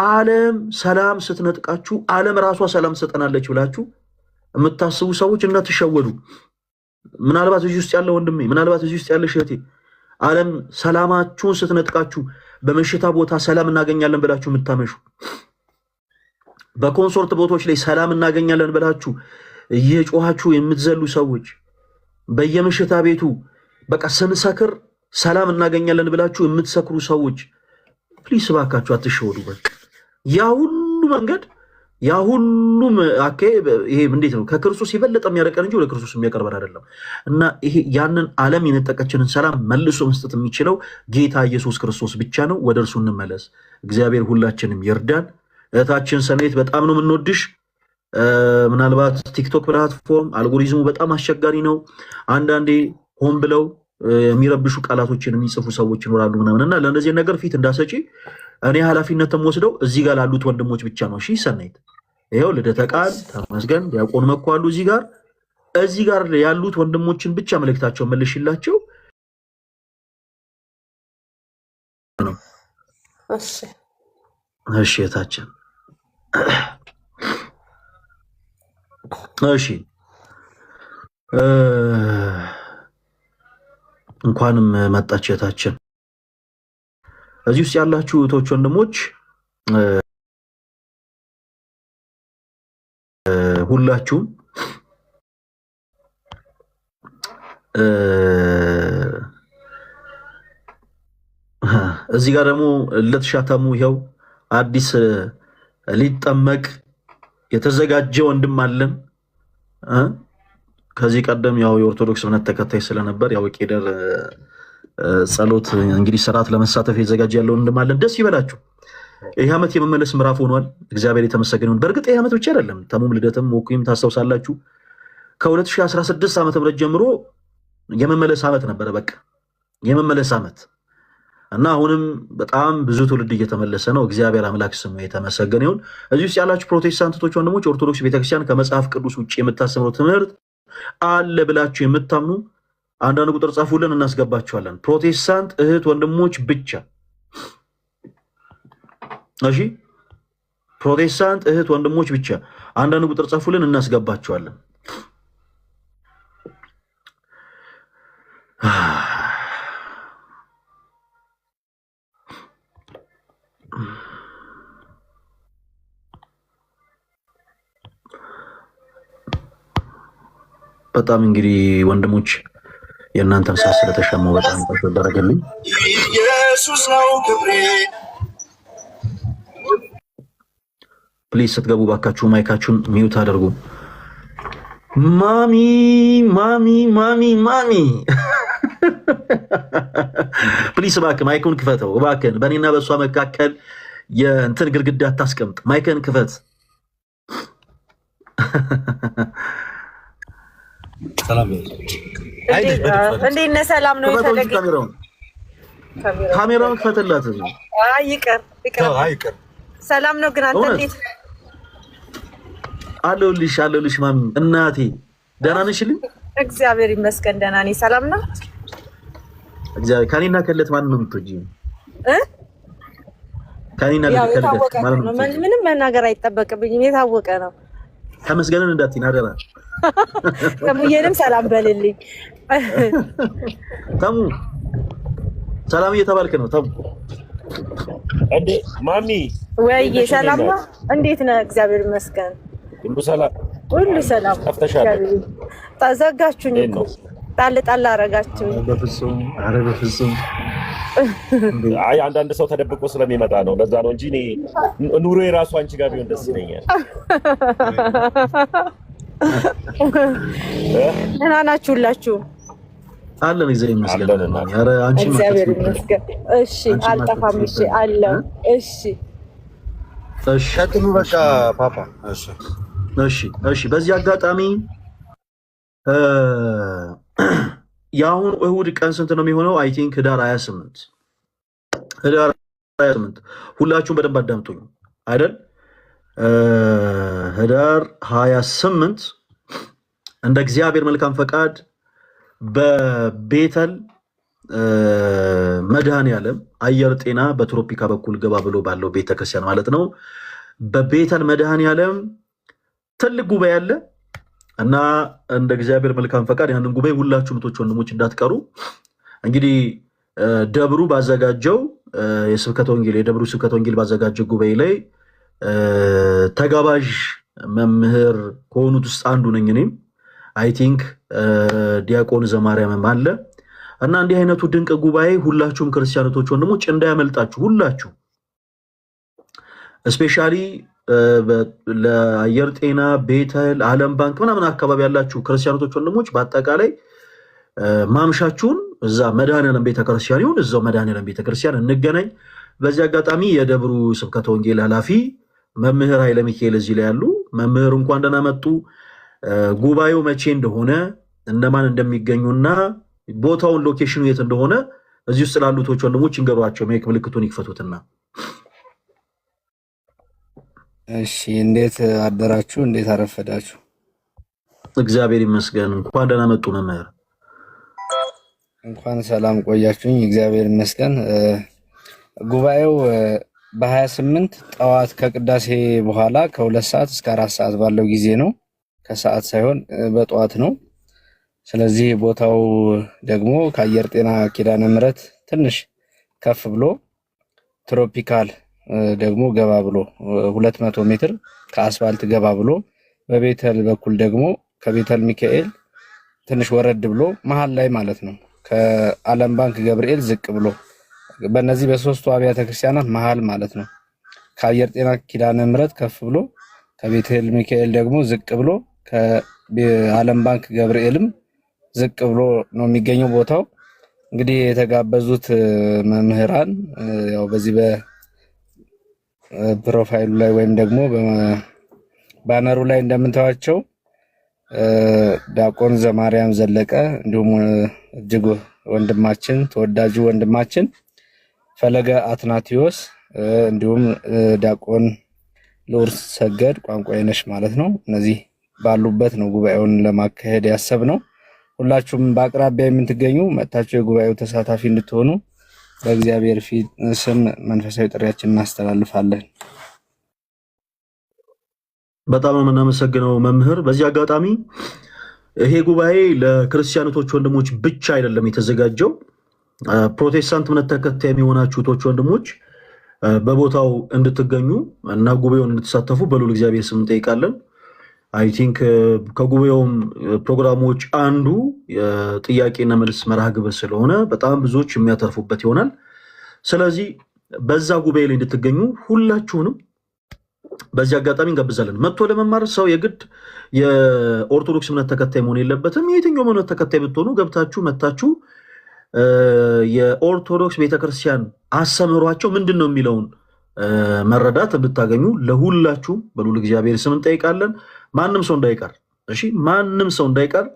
ዓለም ሰላም ስትነጥቃችሁ ዓለም ራሷ ሰላም ትሰጠናለች ብላችሁ የምታስቡ ሰዎች እንዳትሸወዱ። ምናልባት እዚህ ውስጥ ያለ ወንድሜ፣ ምናልባት እዚህ ውስጥ ያለ እህቴ ዓለም ሰላማችሁን ስትነጥቃችሁ በመሽታ ቦታ ሰላም እናገኛለን ብላችሁ የምታመሹ፣ በኮንሰርት ቦታዎች ላይ ሰላም እናገኛለን ብላችሁ እየጮሃችሁ የምትዘሉ ሰዎች፣ በየመሽታ ቤቱ በቃ ስንሰክር ሰላም እናገኛለን ብላችሁ የምትሰክሩ ሰዎች ፕሊስ እባካችሁ አትሸወዱ። በቃ ያ ሁሉ መንገድ ያ ሁሉም ይሄ እንዴት ነው ከክርስቶስ የበለጠ የሚያረቀን እንጂ ወደ ክርስቶስ የሚያቀርበን አይደለም። እና ይሄ ያንን ዓለም የነጠቀችንን ሰላም መልሶ መስጠት የሚችለው ጌታ ኢየሱስ ክርስቶስ ብቻ ነው። ወደ እርሱ እንመለስ። እግዚአብሔር ሁላችንም ይርዳን። እህታችን ሰኔት በጣም ነው የምንወድሽ። ምናልባት ቲክቶክ ፕላትፎርም አልጎሪዝሙ በጣም አስቸጋሪ ነው። አንዳንዴ ሆን ብለው የሚረብሹ ቃላቶችን የሚጽፉ ሰዎች ይኖራሉ ምናምንና ለእነዚህ ነገር ፊት እንዳሰጪ እኔ ኃላፊነትም ወስደው እዚህ ጋር ላሉት ወንድሞች ብቻ ነው። እሺ ሰናይት፣ ይኸው ልደተ ቃል ተመስገን ዲያቆን መኳሉ እዚህ ጋር ያሉት ወንድሞችን ብቻ መልእክታቸው መልሽላቸው ነው። እሺ የታችን እሺ እንኳንም መጣች የታችን። እዚህ ውስጥ ያላችሁ እህቶች ወንድሞች ሁላችሁም እዚህ ጋር ደግሞ ለተሻታሙ ይኸው አዲስ ሊጠመቅ የተዘጋጀ ወንድም አለን። ከዚህ ቀደም ያው የኦርቶዶክስ እምነት ተከታይ ስለነበር ያው ቄደር ጸሎት እንግዲህ ስርዓት ለመሳተፍ የተዘጋጀ ያለው ወንድም አለን። ደስ ይበላችሁ። ይህ ዓመት የመመለስ ምዕራፍ ሆኗል። እግዚአብሔር የተመሰገነ ይሁን። በእርግጥ ይህ ዓመት ብቻ አይደለም። ተሙም ልደትም ወኩይም ታስታውሳላችሁ ከ2016 ዓመተ ምህረት ጀምሮ የመመለስ ዓመት ነበረ። በቃ የመመለስ ዓመት እና አሁንም በጣም ብዙ ትውልድ እየተመለሰ ነው። እግዚአብሔር አምላክ ስሙ የተመሰገነ ይሁን። እዚህ ውስጥ ያላችሁ ፕሮቴስታንቶች ወንድሞች ኦርቶዶክስ ቤተክርስቲያን ከመጽሐፍ ቅዱስ ውጭ የምታስተምረው ትምህርት አለ ብላችሁ የምታምኑ አንዳንድ ቁጥር ጻፉልን፣ እናስገባችኋለን። ፕሮቴስታንት እህት ወንድሞች ብቻ እሺ፣ ፕሮቴስታንት እህት ወንድሞች ብቻ አንዳንድ ቁጥር ጻፉልን፣ እናስገባችኋለን። በጣም እንግዲህ ወንድሞች የእናንተን ሳስ ስለተሸመው በጣም ተደረገልኝ። ኢየሱስ ነው ክብሬ። ፕሊዝ ስትገቡ ባካችሁ ማይካችሁን ሚውት አድርጉ። ማሚ ማሚ ማሚ ማሚ ፕሊዝ እባክህ ማይኩን ክፈተው እባክህን። በእኔና በእሷ መካከል የእንትን ግድግዳ አታስቀምጥ። ማይክን ክፈት። ሰላም እንዴት ነህ? ሰላም ነው። ካሜራውን ክፈትላት። ይቅር ሰላም ነው። ግን አንተ እንዴት አለሁልሽ ማሚ እናቴ፣ ደህና ነሽልኝ? እግዚአብሔር ይመስገን ደህና ነኝ። ሰላም ነው እግዚአብሔር። ከኔና ከለት ማን ነው የምትወጂው? ከኔና ከለት ማን ነው? ምንም መናገር አይጠበቅብኝም፣ የታወቀ ነው። ተመስገንን እንዳትዪ አደራ። ተሙዬንም ሰላም በልልኝ። ተሙ ሰላም እየተባልክ ነው። ተሙ እንዴ ማሚ ወይዬ ሰላም ነው። እንዴት ነህ? እግዚአብሔር ይመስገን ሁሉ ሰላም፣ ሁሉ ሰላም። ጠፍተሻል። ዘጋችሁኝ እኮ ጣል ጣል አደረጋችሁኝ። በፍጹም ኧረ በፍጹም። አይ አንዳንድ ሰው ተደብቆ ስለሚመጣ ነው። ለዛ ነው እንጂ እኔ ኑሮ የራሱ አንቺ ጋር ቢሆን ደስ ይለኛል። ደህና ናችሁ ሁላችሁ? አለን እግዚአብሔር ይመስገን። ኧረ አንቺ እግዚአብሔር ይመስገን። እሺ አልጠፋም። እሺ አለው። እሺ እሺ ቀጥሉ በቃ ፓፓ። እሺ በዚህ አጋጣሚ የአሁኑ እሁድ ቀን ስንት ነው የሚሆነው? አይ ቲንክ ህዳር 28 ሁላችሁም በደንብ አዳምጡኝ አይደል? ህዳር 28 እንደ እግዚአብሔር መልካም ፈቃድ በቤተል መድኃኔዓለም አየር ጤና በትሮፒካ በኩል ገባ ብሎ ባለው ቤተክርስቲያን ማለት ነው። በቤተል መድኃኔዓለም ትልቅ ጉባኤ አለ እና እንደ እግዚአብሔር መልካም ፈቃድ ያንን ጉባኤ ሁላችሁም እህቶች ወንድሞች እንዳትቀሩ። እንግዲህ ደብሩ ባዘጋጀው የስብከተ ወንጌል የደብሩ ስብከተ ወንጌል ባዘጋጀው ጉባኤ ላይ ተጋባዥ መምህር ከሆኑት ውስጥ አንዱ ነኝ እኔም። አይ ቲንክ ዲያቆን ዘማርያምም አለ እና እንዲህ አይነቱ ድንቅ ጉባኤ ሁላችሁም ክርስቲያኖች ወንድሞች እንዳያመልጣችሁ። ሁላችሁ ስፔሻሊ ለአየር ጤና ቤተል ዓለም ባንክ ምናምን አካባቢ ያላችሁ ክርስቲያኖች ወንድሞች በአጠቃላይ ማምሻችሁን እዛ መድኃኔዓለም ቤተክርስቲያን ይሁን እዛው መድኃኔዓለም ቤተክርስቲያን እንገናኝ። በዚህ አጋጣሚ የደብሩ ስብከተ ወንጌል ኃላፊ መምህር ኃይለ ሚካኤል እዚህ ላይ ያሉ መምህር እንኳን ደህና መጡ። ጉባኤው መቼ እንደሆነ እነማን እንደሚገኙና ቦታውን ሎኬሽኑ የት እንደሆነ እዚህ ውስጥ ላሉት ወንድሞች እንገሯቸው። ሜክ ምልክቱን ይክፈቱትና። እሺ፣ እንዴት አደራችሁ? እንዴት አረፈዳችሁ? እግዚአብሔር ይመስገን። እንኳን ደህና መጡ መምህር። እንኳን ሰላም ቆያችሁኝ። እግዚአብሔር ይመስገን። ጉባኤው በ28 ጠዋት ከቅዳሴ በኋላ ከ2 ሰዓት እስከ 4 ሰዓት ባለው ጊዜ ነው። ከሰዓት ሳይሆን በጠዋት ነው። ስለዚህ ቦታው ደግሞ ከአየር ጤና ኪዳነ ምሕረት ትንሽ ከፍ ብሎ ትሮፒካል ደግሞ ገባ ብሎ 200 ሜትር ከአስፋልት ገባ ብሎ በቤተል በኩል ደግሞ ከቤተል ሚካኤል ትንሽ ወረድ ብሎ መሃል ላይ ማለት ነው ከዓለም ባንክ ገብርኤል ዝቅ ብሎ በእነዚህ በሶስቱ አብያተ ክርስቲያናት መሃል ማለት ነው። ከአየር ጤና ኪዳነ ምሕረት ከፍ ብሎ ከቤተል ሚካኤል ደግሞ ዝቅ ብሎ ከዓለም ባንክ ገብርኤልም ዝቅ ብሎ ነው የሚገኘው ቦታው። እንግዲህ የተጋበዙት መምህራን ያው በዚህ በፕሮፋይሉ ላይ ወይም ደግሞ በባነሩ ላይ እንደምታዩቸው ዲያቆን ዘማርያም ዘለቀ እንዲሁም እጅግ ወንድማችን ተወዳጁ ወንድማችን ፈለገ አትናቴዎስ እንዲሁም ዲያቆን ልዑል ሰገድ ቋንቋይነሽ ማለት ነው። እነዚህ ባሉበት ነው ጉባኤውን ለማካሄድ ያሰብነው። ሁላችሁም በአቅራቢያ የምትገኙ መጥታችሁ የጉባኤው ተሳታፊ እንድትሆኑ በእግዚአብሔር ፊት ስም መንፈሳዊ ጥሪያችንን እናስተላልፋለን። በጣም የምናመሰግነው መምህር። በዚህ አጋጣሚ ይሄ ጉባኤ ለክርስቲያኖች ወንድሞች ብቻ አይደለም የተዘጋጀው። ፕሮቴስታንት እምነት ተከታይ የሚሆናችሁ ወንድሞች በቦታው እንድትገኙ እና ጉባኤውን እንድትሳተፉ በልዑል እግዚአብሔር ስም እንጠይቃለን። አይ ቲንክ ከጉባኤውም ፕሮግራሞች አንዱ የጥያቄና መልስ መርሃ ግብር ስለሆነ በጣም ብዙዎች የሚያተርፉበት ይሆናል። ስለዚህ በዛ ጉባኤ ላይ እንድትገኙ ሁላችሁንም በዚህ አጋጣሚ እንጋብዛለን። መጥቶ ለመማር ሰው የግድ የኦርቶዶክስ እምነት ተከታይ መሆን የለበትም። የትኛውም እምነት ተከታይ ብትሆኑ ገብታችሁ መታችሁ የኦርቶዶክስ ቤተክርስቲያን አስተምህሯቸው ምንድን ነው የሚለውን መረዳት እንድታገኙ ለሁላችሁ በልዑል እግዚአብሔር ስም እንጠይቃለን። ማንም ሰው እንዳይቀር፣ እሺ፣ ማንም ሰው እንዳይቀር።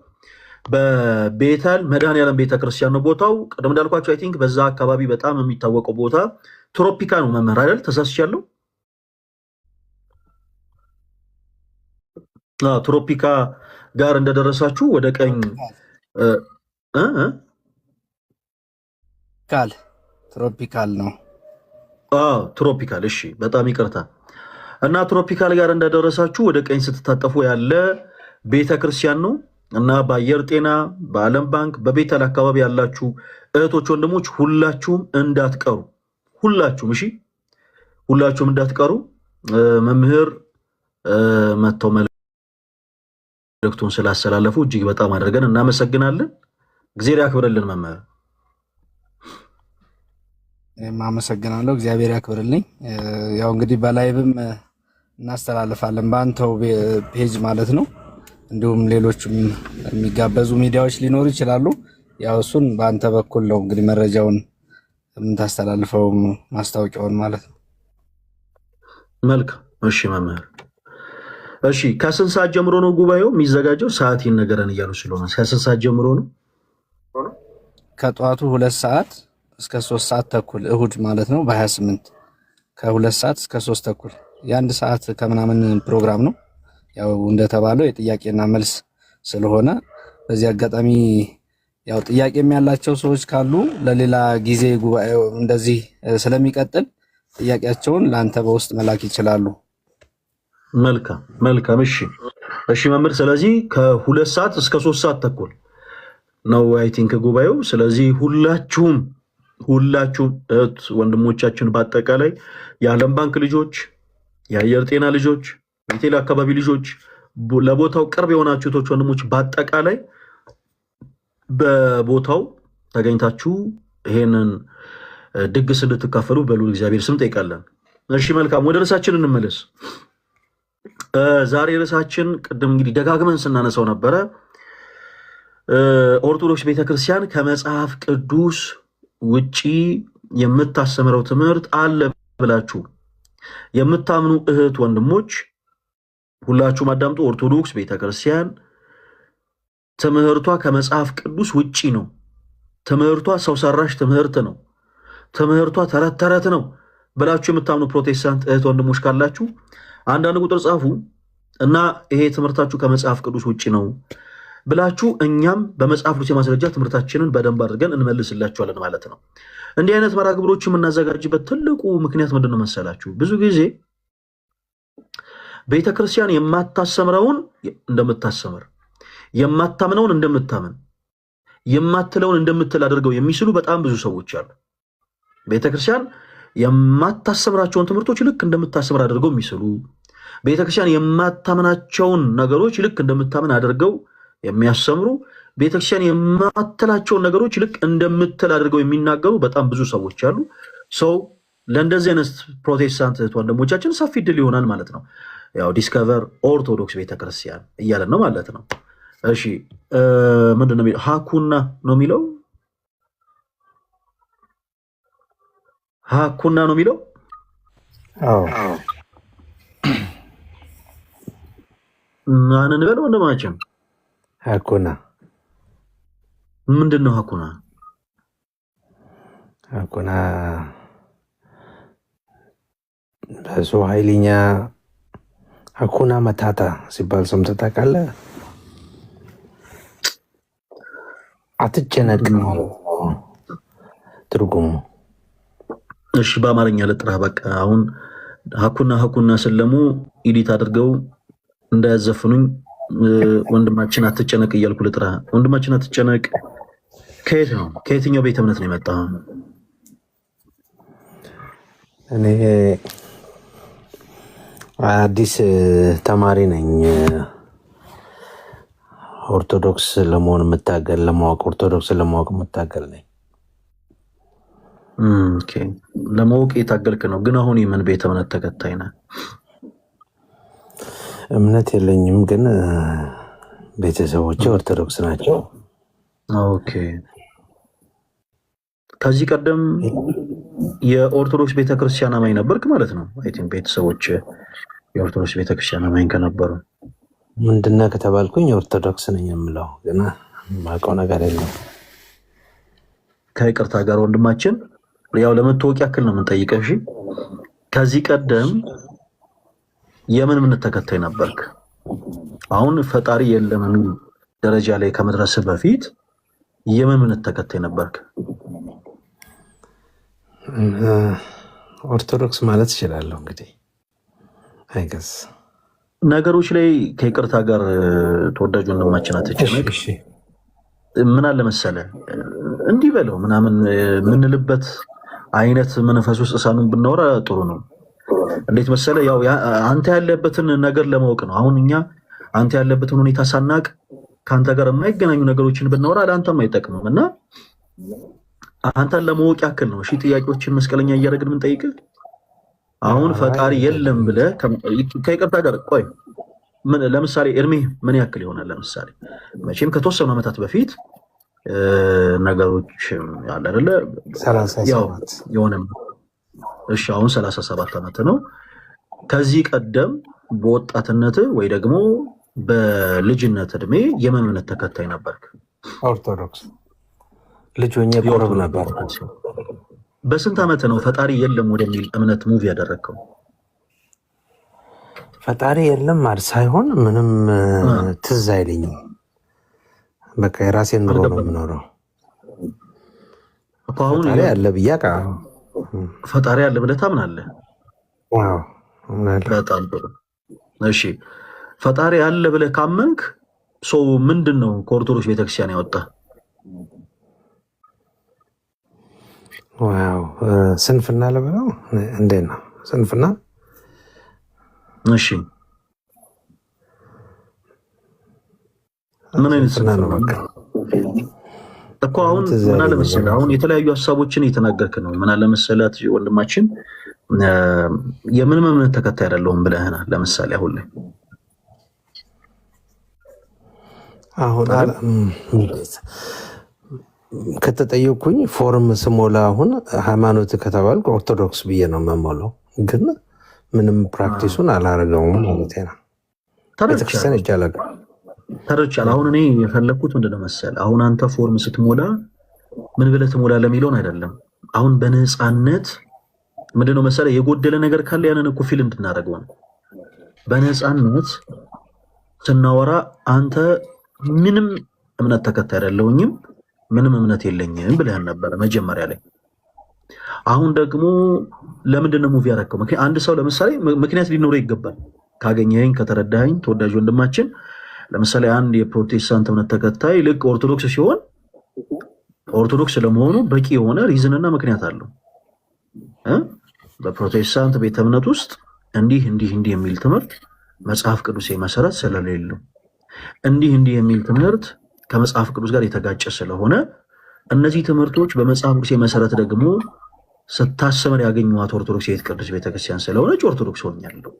በቤተል መድኃኔዓለም ቤተክርስቲያን ነው ቦታው። ቀደም እንዳልኳቸው አይ ቲንክ በዛ አካባቢ በጣም የሚታወቀው ቦታ ትሮፒካ ነው። መምህር አይደል? ተሳስቻለሁ? ትሮፒካ ጋር እንደደረሳችሁ ወደ ቀኝ ትሮፒካል ነው። ትሮፒካል። እሺ፣ በጣም ይቅርታ። እና ትሮፒካል ጋር እንደደረሳችሁ ወደ ቀኝ ስትታጠፉ ያለ ቤተክርስቲያን ነው እና በአየር ጤና፣ በዓለም ባንክ፣ በቤተል አካባቢ ያላችሁ እህቶች ወንድሞች ሁላችሁም እንዳትቀሩ። ሁላችሁም፣ እሺ፣ ሁላችሁም እንዳትቀሩ። መምህር መጥተው መልእክቱን ስላስተላለፉ እጅግ በጣም አድርገን እናመሰግናለን። እግዚአብሔር ያክብርልን መምህር። አመሰግናለሁ። እግዚአብሔር ያክብርልኝ። ያው እንግዲህ በላይቭም እናስተላልፋለን በአንተው ፔጅ ማለት ነው። እንዲሁም ሌሎችም የሚጋበዙ ሚዲያዎች ሊኖሩ ይችላሉ። ያው እሱን በአንተ በኩል ነው እንግዲህ መረጃውን የምታስተላልፈው ማስታወቂያውን ማለት ነው። መልካም። እሺ መምህር፣ እሺ፣ ከስንት ሰዓት ጀምሮ ነው ጉባኤው የሚዘጋጀው? ሰዓት ይነገረን እያሉ ስለሆነ ከስንት ሰዓት ጀምሮ ነው? ከጠዋቱ 2 ሰዓት እስከ 3 ሰዓት ተኩል እሁድ ማለት ነው። በ28 ከ2 ሰዓት እስከ 3 ተኩል የ1 ሰዓት ከምናምን ፕሮግራም ነው። ያው እንደተባለው የጥያቄና መልስ ስለሆነ በዚህ አጋጣሚ ያው ጥያቄም ያላቸው ሰዎች ካሉ ለሌላ ጊዜ ጉባኤው እንደዚህ ስለሚቀጥል ጥያቄያቸውን ለአንተ በውስጥ መላክ ይችላሉ። መልካም መልካም። እሺ እሺ መምህር፣ ስለዚህ ከ2 ሰዓት እስከ 3 ሰዓት ተኩል ነው አይ ቲንክ ጉባኤው። ስለዚህ ሁላችሁም እህት ወንድሞቻችን በአጠቃላይ የዓለም ባንክ ልጆች፣ የአየር ጤና ልጆች፣ ቤቴል አካባቢ ልጆች፣ ለቦታው ቅርብ የሆናችሁ እህቶች ወንድሞች በአጠቃላይ በቦታው ተገኝታችሁ ይሄንን ድግስ እንድትካፈሉ በልዑል እግዚአብሔር ስም ጠይቃለን። እሺ መልካም፣ ወደ ርዕሳችን እንመለስ። ዛሬ ርዕሳችን ቅድም እንግዲህ ደጋግመን ስናነሳው ነበረ። ኦርቶዶክስ ቤተክርስቲያን ከመጽሐፍ ቅዱስ ውጪ የምታስተምረው ትምህርት አለ ብላችሁ የምታምኑ እህት ወንድሞች ሁላችሁም አዳምጡ። ኦርቶዶክስ ቤተክርስቲያን ትምህርቷ ከመጽሐፍ ቅዱስ ውጪ ነው። ትምህርቷ ሰው ሰራሽ ትምህርት ነው። ትምህርቷ ተረት ተረት ነው ብላችሁ የምታምኑ ፕሮቴስታንት እህት ወንድሞች ካላችሁ አንዳንድ ቁጥር ጻፉ እና ይሄ ትምህርታችሁ ከመጽሐፍ ቅዱስ ውጪ ነው ብላችሁ እኛም በመጽሐፍ ቅዱስ የማስረጃ ትምህርታችንን በደንብ አድርገን እንመልስላችኋለን ማለት ነው። እንዲህ አይነት መርሃ ግብሮች የምናዘጋጅበት ትልቁ ምክንያት ምንድን ነው መሰላችሁ? ብዙ ጊዜ ቤተክርስቲያን የማታሰምረውን እንደምታሰምር፣ የማታምነውን እንደምታምን፣ የማትለውን እንደምትል አድርገው የሚስሉ በጣም ብዙ ሰዎች አሉ። ቤተክርስቲያን የማታሰምራቸውን ትምህርቶች ልክ እንደምታሰምር አድርገው የሚስሉ፣ ቤተክርስቲያን የማታምናቸውን ነገሮች ልክ እንደምታምን አድርገው የሚያሰምሩ፣ ቤተክርስቲያን የማትላቸውን ነገሮች ልክ እንደምትል አድርገው የሚናገሩ በጣም ብዙ ሰዎች አሉ። ሰው ለእንደዚህ አይነት ፕሮቴስታንት ወንድሞቻችን ሰፊ ድል ይሆናል ማለት ነው። ያው ዲስከቨር ኦርቶዶክስ ቤተክርስቲያን እያለን ነው ማለት ነው። እሺ ምንድን ነው የሚለው? ሀኩና ነው የሚለው ሀኩና ነው የሚለው። ማንን በለው ወንድማችን? ሀኩና ምንድን ነው? ሀኩና ሀኩና በስዋሂልኛ ሀኩና መታታ ሲባል ሰምተህ ታውቃለህ? አትጨነቅ ማለት ነው ትርጉሙ። እሺ በአማርኛ ልጥራ። በቃ አሁን ሀኩና ስለሙ ኢዲት አድርገው እንዳያዘፍኑኝ ወንድማችን አትጨነቅ እያልኩ ልጥራ። ወንድማችን አትጨነቅ ከየት ነው? ከየትኛው ቤተ እምነት ነው የመጣው? እኔ አዲስ ተማሪ ነኝ። ኦርቶዶክስ ለመሆን የምታገል ለማወቅ ኦርቶዶክስ ለማወቅ የምታገል ነኝ። ለማወቅ የታገልክ ነው። ግን አሁን የምን ቤተ እምነት ተከታይ ነህ? እምነት የለኝም፣ ግን ቤተሰቦቼ ኦርቶዶክስ ናቸው። ኦኬ። ከዚህ ቀደም የኦርቶዶክስ ቤተክርስቲያን አማኝ ነበርክ ማለት ነው? አይ ቲንክ ቤተሰቦች የኦርቶዶክስ ቤተክርስቲያን አማኝ ከነበሩ ምንድነው ከተባልኩኝ ኦርቶዶክስ ነኝ የምለው፣ ግን የማውቀው ነገር የለም። ከይቅርታ ጋር ወንድማችን ያው ለመታወቅ ያክል ነው የምንጠይቀው። እሺ ከዚህ ቀደም የምን እምነት ተከታይ ነበርክ? አሁን ፈጣሪ የለም የሚል ደረጃ ላይ ከመድረስ በፊት የምን እምነት ተከታይ ነበርክ? ኦርቶዶክስ ማለት እችላለሁ እንግዲህ አይገስ ነገሮች ላይ ከይቅርታ ጋር ተወዳጅ ወንድማችን አትጨነቅ። ምን አለ መሰለህ እንዲህ በለው ምናምን የምንልበት አይነት መንፈስ ውስጥ ሳኑን ብናወራ ጥሩ ነው። እንዴት መሰለህ ያው አንተ ያለበትን ነገር ለማወቅ ነው። አሁን እኛ አንተ ያለበትን ሁኔታ ሳናቅ ከአንተ ጋር የማይገናኙ ነገሮችን ብናወራ ለአንተም አይጠቅምም እና አንተን ለማወቅ ያክል ነው። እሺ ጥያቄዎችን መስቀለኛ እያደረግን የምንጠይቅህ አሁን ፈጣሪ የለም ብለህ ከይቅርታ ጋር ቆይ ለምሳሌ እድሜ ምን ያክል ይሆናል? ለምሳሌ መቼም ከተወሰኑ ዓመታት በፊት ነገሮች ያለ አይደለ? ያው የሆነም እሺ አሁን 37 ዓመት ነው። ከዚህ ቀደም በወጣትነት ወይ ደግሞ በልጅነት እድሜ የምን እምነት ተከታይ ነበርክ? ኦርቶዶክስ ልጅ ሆኜ ቆረብ ነበር። በስንት ዓመት ነው ፈጣሪ የለም ወደሚል እምነት ሙቭ ያደረግከው? ፈጣሪ የለም ማለት ሳይሆን ምንም ትዝ አይለኝም። በቃ የራሴን ኑሮ ነው የምኖረው። ፈጣሪ አለ ብዬ ፈጣሪ አለ ብለህ ታምናለህ? በጣም ጥሩ። እሺ ፈጣሪ አለ ብለህ ካመንክ ሰው ምንድን ነው ከኦርቶዶክስ ቤተክርስቲያን ያወጣ? ዋው ስንፍና ልበለው እንዴት ነው ስንፍና? እሺ ምን አይነት ስንፍና ነው? በቃ እኮ አሁን ምን አለ መሰለህ አሁን የተለያዩ ሀሳቦችን እየተናገርክ ነው። ምን አለ መሰላት ወንድማችን የምንም እምነት ተከታይ አይደለሁም ብለህናል። ለምሳሌ አሁን ላይ ከተጠየኩኝ ፎርም ስሞላ አሁን ሃይማኖት ከተባልኩ ኦርቶዶክስ ብዬ ነው የምሞላው፣ ግን ምንም ፕራክቲሱን አላረገውም ማለት ነው። ቤተክርስቲያን ይቻላል ተረድቻለሁ። አሁን እኔ የፈለኩት ምንድነው መሰል፣ አሁን አንተ ፎርም ስትሞላ ምን ብለህ ትሞላለህ የሚለውን አይደለም። አሁን በነፃነት ምንድነው መሰለ የጎደለ ነገር ካለ ያንን እኮ ፊል እንድናደርገው ነው። በነፃነት ስናወራ አንተ ምንም እምነት ተከታይ አይደለሁኝም ምንም እምነት የለኝም ብለህ ነበር መጀመሪያ ላይ። አሁን ደግሞ ለምንድን ነው ሙቪ ያደረከው? አንድ ሰው ለምሳሌ ምክንያት ሊኖረው ይገባል። ካገኘኸኝ ከተረዳኸኝ ተወዳጅ ወንድማችን፣ ለምሳሌ አንድ የፕሮቴስታንት እምነት ተከታይ ልክ ኦርቶዶክስ ሲሆን ኦርቶዶክስ ለመሆኑ በቂ የሆነ ሪዝንና ምክንያት አለው። በፕሮቴስታንት ቤተ እምነት ውስጥ እንዲህ የሚል ትምህርት መጽሐፍ ቅዱስ መሰረት ስለሌለው እንዲህ የሚል ትምህርት ከመጽሐፍ ቅዱስ ጋር የተጋጨ ስለሆነ እነዚህ ትምህርቶች በመጽሐፍ ቅዱስ መሰረት ደግሞ ስታሰመር ያገኘዋት ኦርቶዶክስ የት ቅዱስ ቤተክርስቲያን ስለሆነች ኦርቶዶክስ ሆኛለሁ።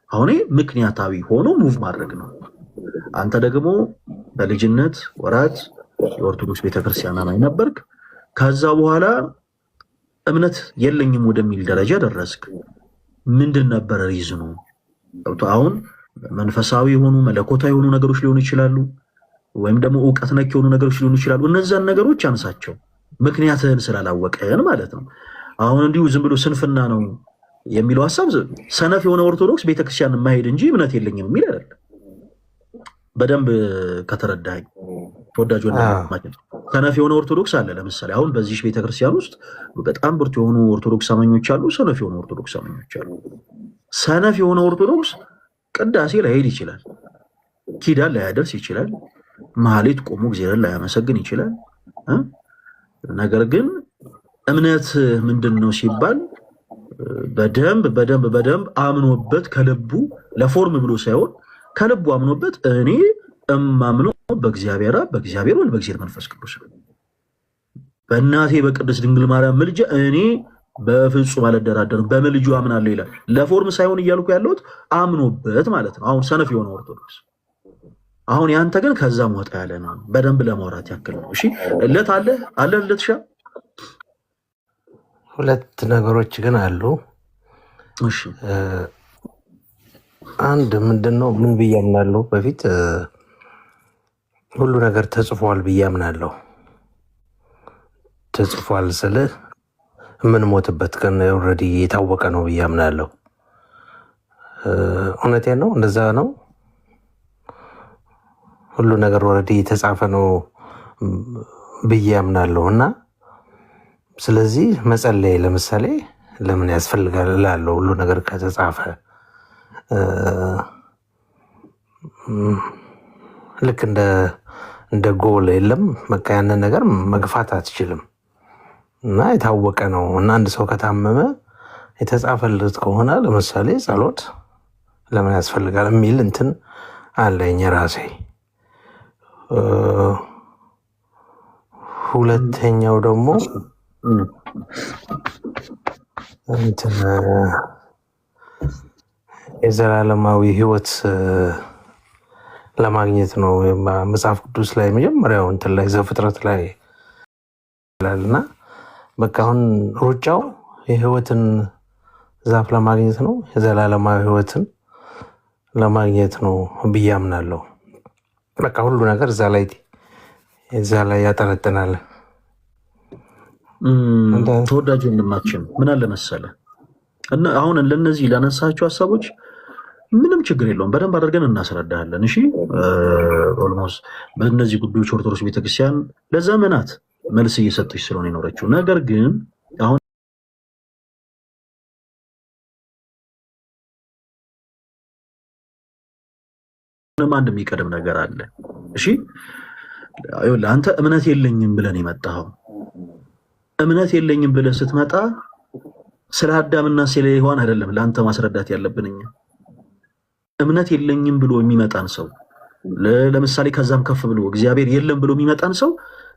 አሁን ምክንያታዊ ሆኖ ሙቭ ማድረግ ነው። አንተ ደግሞ በልጅነት ወራት የኦርቶዶክስ ቤተክርስቲያን አማኝ ነበርክ። ከዛ በኋላ እምነት የለኝም ወደሚል ደረጃ ደረስክ። ምንድን ነበር ሪዝኑ? አሁን መንፈሳዊ የሆኑ መለኮታዊ የሆኑ ነገሮች ሊሆኑ ይችላሉ፣ ወይም ደግሞ ዕውቀት ነክ የሆኑ ነገሮች ሊሆኑ ይችላሉ። እነዛን ነገሮች አንሳቸው፣ ምክንያትህን ስላላወቀን ማለት ነው። አሁን እንዲሁ ዝም ብሎ ስንፍና ነው የሚለው ሐሳብ ሰነፍ የሆነ ኦርቶዶክስ ቤተክርስቲያን የማይሄድ እንጂ እምነት የለኝም የሚል አይደለም። በደንብ ከተረዳኸኝ ተወዳጅ ወንድማችን፣ ሰነፍ የሆነ ኦርቶዶክስ አለ። ለምሳሌ አሁን በዚህ ቤተክርስቲያን ውስጥ በጣም ብርቱ የሆኑ ኦርቶዶክስ አማኞች አሉ፣ ሰነፍ የሆኑ ኦርቶዶክስ አማኞች አሉ። ሰነፍ የሆነ ኦርቶዶክስ ቅዳሴ ላይሄድ ይችላል፣ ኪዳን ላያደርስ ይችላል፣ ማህሌት ቆሞ እግዚአብሔርን ላያመሰግን ይችላል። ነገር ግን እምነት ምንድን ነው ሲባል በደንብ አምኖበት ከልቡ ለፎርም ብሎ ሳይሆን ከልቡ አምኖበት እኔ እማምነው በእግዚአብሔር አብ በእግዚአብሔር ወልድ በእግዚአብሔር መንፈስ ቅዱስ በእናቴ በቅድስት ድንግል ማርያም ምልጃ እኔ በፍጹም አልደራደርም በምልጁ አምናለሁ ይላል። ለፎርም ሳይሆን እያልኩ ያለሁት አምኖበት ማለት ነው። አሁን ሰነፍ የሆነ ኦርቶዶክስ አሁን ያንተ ግን ከዛም ወጣ ያለ ነው። በደንብ ለማውራት ያክል ነው። እሺ እለት አለ እለት ሻ ሁለት ነገሮች ግን አሉ። እሺ አንድ ምንድነው ምን ብዬ አምናለሁ? በፊት ሁሉ ነገር ተጽፏል ብዬ አምናለሁ። ተጽፏል ስልህ የምንሞትበት ቀን ኦልሬዲ የታወቀ ነው ብዬ አምናለሁ። እውነቴን ነው፣ እንደዛ ነው። ሁሉ ነገር ኦልሬዲ የተጻፈ ነው ብዬ አምናለሁ። እና ስለዚህ መጸለይ ለምሳሌ ለምን ያስፈልጋል እላለሁ። ሁሉ ነገር ከተጻፈ ልክ እንደ ጎል የለም፣ በቃ ያንን ነገር መግፋት አትችልም እና የታወቀ ነው። እና አንድ ሰው ከታመመ የተጻፈለት ከሆነ ለምሳሌ ጸሎት ለምን ያስፈልጋል የሚል እንትን አለኝ ራሴ። ሁለተኛው ደግሞ እንትን የዘላለማዊ ሕይወት ለማግኘት ነው። መጽሐፍ ቅዱስ ላይ መጀመሪያው እንትን ላይ ዘፍጥረት ላይ ይላልና በቃ አሁን ሩጫው የሕይወትን ዛፍ ለማግኘት ነው፣ የዘላለማዊ ሕይወትን ለማግኘት ነው ብዬ አምናለሁ። በቃ ሁሉ ነገር እዛ ላይ ያጠነጥናል። ተወዳጅ ወንድማችን ምን አለ መሰለህ እና አሁን ለነዚህ ላነሳቸው ሀሳቦች ምንም ችግር የለውም፣ በደንብ አድርገን እናስረዳለን። እሺ ኦልሞስት በእነዚህ ጉዳዮች ኦርቶዶክስ ቤተክርስቲያን ለዘመናት መልስ እየሰጠች ስለሆነ የኖረችው። ነገር ግን አሁን አንድ የሚቀድም ነገር አለ። እሺ አንተ እምነት የለኝም ብለን የመጣኸው እምነት የለኝም ብለህ ስትመጣ ስለ አዳምና ስለ ሔዋን አይደለም ለአንተ ማስረዳት ያለብን እኛ። እምነት የለኝም ብሎ የሚመጣን ሰው ለምሳሌ ከዛም ከፍ ብሎ እግዚአብሔር የለም ብሎ የሚመጣን ሰው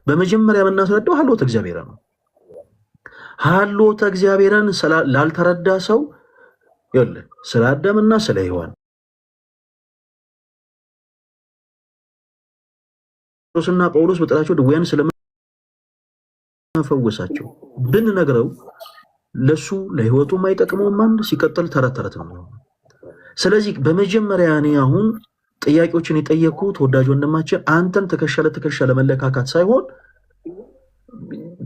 በመጀመሪያ የምናስረዳው ሀልዎተ እግዚአብሔር ነው። ሀልዎተ እግዚአብሔርን ላልተረዳ ሰው ይኸውልህ ስለ አዳምና ስለ ሔዋን ጴጥሮስና ጳውሎስ በጥራቸው ድውያን ስለመፈወሳቸው ብንነግረው ለሱ ለህይወቱ የማይጠቅመው ማን ሲቀጥል ተረት ነው። ስለዚህ በመጀመሪያ እኔ አሁን ጥያቄዎችን የጠየቁ ተወዳጅ ወንድማችን አንተን ትከሻ ለትከሻ ለመለካካት ሳይሆን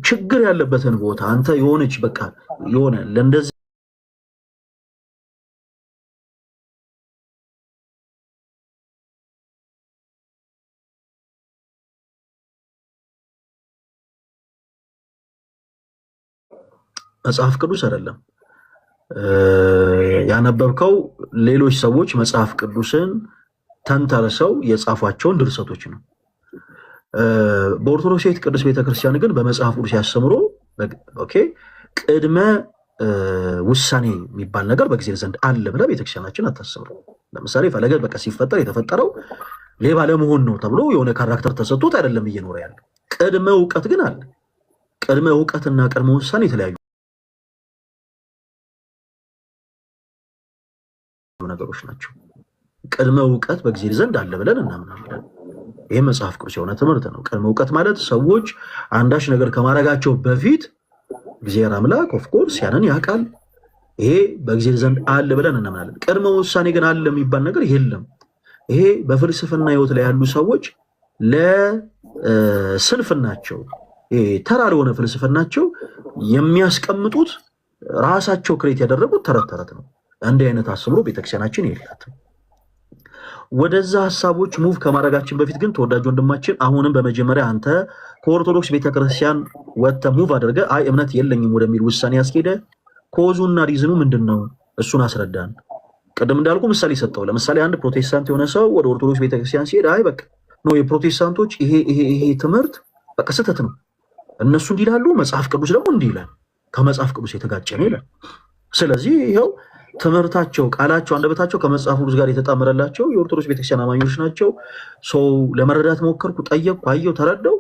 ችግር ያለበትን ቦታ አንተ የሆነች በቃ የሆነ ለእንደዚህ መጽሐፍ ቅዱስ አይደለም ያነበብከው ሌሎች ሰዎች መጽሐፍ ቅዱስን ተንተርሰው የጻፏቸውን ድርሰቶች ነው። በኦርቶዶክስ ቅዱስ ቤተክርስቲያን ግን በመጽሐፍ ቅዱስ ያስተምሮ ኦኬ ቅድመ ውሳኔ የሚባል ነገር በእግዚአብሔር ዘንድ አለ ብላ ቤተክርስቲያናችን አታስተምርም። ለምሳሌ ፈለገ በቃ ሲፈጠር የተፈጠረው ሌባ ለመሆን ነው ተብሎ የሆነ ካራክተር ተሰጥቶት አይደለም እየኖረ ያለው። ቅድመ እውቀት ግን አለ። ቅድመ እውቀትና ቅድመ ውሳኔ የተለያዩ ነገሮች ናቸው። ቅድመ እውቀት በእግዚአብሔር ዘንድ አለ ብለን እናምናለን። ይህ መጽሐፍ ቅዱስ የሆነ ትምህርት ነው። ቅድመ እውቀት ማለት ሰዎች አንዳች ነገር ከማድረጋቸው በፊት እግዚአብሔር አምላክ ኦፍኮርስ ያንን ያውቃል። ይሄ በእግዚአብሔር ዘንድ አለ ብለን እናምናለን። ቅድመ ውሳኔ ግን አለ የሚባል ነገር የለም። ይሄ በፍልስፍና ህይወት ላይ ያሉ ሰዎች ለስንፍናቸው ተራ ለሆነ ፍልስፍናቸው የሚያስቀምጡት ራሳቸው ክሬት ያደረጉት ተረት ተረት ነው። እንዲህ አይነት አስተምሮ ቤተክርስቲያናችን የላትም። ወደዛ ሀሳቦች ሙቭ ከማድረጋችን በፊት ግን ተወዳጅ ወንድማችን አሁንም በመጀመሪያ አንተ ከኦርቶዶክስ ቤተክርስቲያን ወጥተህ ሙቭ አድርገህ አይ እምነት የለኝም ወደሚል ውሳኔ ያስኬደ ኮዙና ሪዝኑ ምንድነው? እሱን አስረዳን። ቅድም እንዳልኩ ምሳሌ ሰጠው። ለምሳሌ አንድ ፕሮቴስታንት የሆነ ሰው ወደ ኦርቶዶክስ ቤተክርስቲያን ሲሄድ አይ በቃ ነው የፕሮቴስታንቶች ይሄ ትምህርት በቃ ስህተት ነው፣ እነሱ እንዲህ ይላሉ፣ መጽሐፍ ቅዱስ ደግሞ እንዲህ ይላል፣ ከመጽሐፍ ቅዱስ የተጋጨ ነው ይላል። ስለዚህ ይኸው ትምህርታቸው ቃላቸው አንደበታቸው ከመጽሐፍ ቅዱስ ጋር የተጣመረላቸው የኦርቶዶክስ ቤተክርስቲያን አማኞች ናቸው። ሰው ለመረዳት ሞከርኩ፣ ጠየቅኩ፣ አየው፣ ተረዳው፣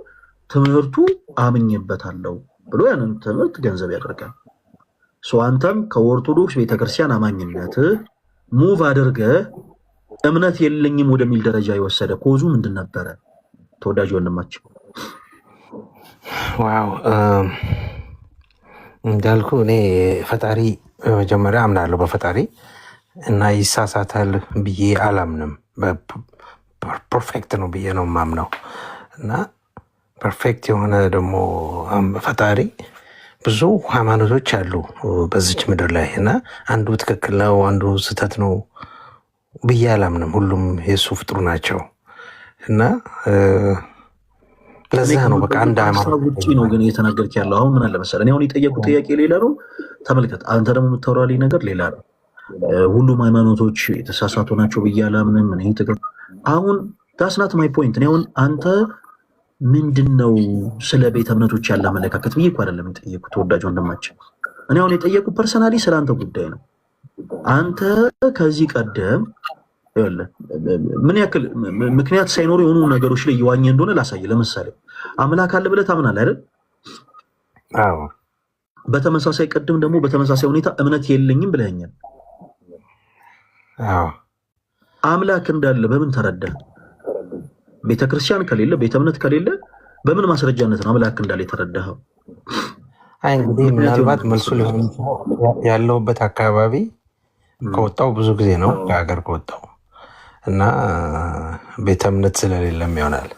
ትምህርቱ አምኜበታለሁ ብሎ ያንን ትምህርት ገንዘብ ያደርጋል። አንተም ከኦርቶዶክስ ቤተክርስቲያን አማኝነት ሙቭ አድርገ እምነት የለኝም ወደሚል ደረጃ የወሰደ ኮዙ ምንድን ነበረ? ተወዳጅ ወንድማችን ዋው እንዳልኩ እኔ ፈጣሪ መጀመሪያ አምናለሁ በፈጣሪ እና ይሳሳታል ብዬ አላምንም። ፐርፌክት ነው ብዬ ነው የማምነው እና ፐርፌክት የሆነ ደግሞ ፈጣሪ ብዙ ሃይማኖቶች አሉ በዚች ምድር ላይ እና አንዱ ትክክል ነው አንዱ ስህተት ነው ብዬ አላምንም። ሁሉም የእሱ ፍጥሩ ናቸው እና ለዛ ነው በቃ አንድ ሃይማኖት ውጪ ነው ግን እየተናገርክ ያለው። አሁን ምን አለ መሰለህ እኔ አሁን የጠየቁት ጥያቄ ሌላ ነው፣ ተመልከት። አንተ ደግሞ የምታወራልኝ ነገር ሌላ ነው። ሁሉም ሃይማኖቶች የተሳሳቱ ናቸው ብዬ አላምንም። እኔ አሁን ዳስናት ማይ ፖይንት። እኔ አሁን አንተ ምንድነው ስለ ቤተ እምነቶች ያለ አመለካከት ብዬ እኮ አይደለም የጠየቁት ተወዳጅ ወንድማችን። እኔ አሁን የጠየቁት ፐርሰናሊ ስለ አንተ ጉዳይ ነው። አንተ ከዚህ ቀደም ምን ያክል ምክንያት ሳይኖር የሆኑ ነገሮች ላይ እየዋኘ እንደሆነ ላሳይ። ለምሳሌ አምላክ አለ ብለህ ታምናለህ አይደል? አዎ። በተመሳሳይ ቀድም ደግሞ በተመሳሳይ ሁኔታ እምነት የለኝም ብለኸኛል። አዎ። አምላክ እንዳለ በምን ተረዳህ? ቤተክርስቲያን ከሌለ ቤተ እምነት ከሌለ በምን ማስረጃነት ነው አምላክ እንዳለ የተረዳኸው? አይ እንግዲህ ምናልባት መልሱ ሊሆን ያለውበት አካባቢ ከወጣው ብዙ ጊዜ ነው ከሀገር ከወጣው እና ቤተ እምነት ስለሌለም ይሆናል።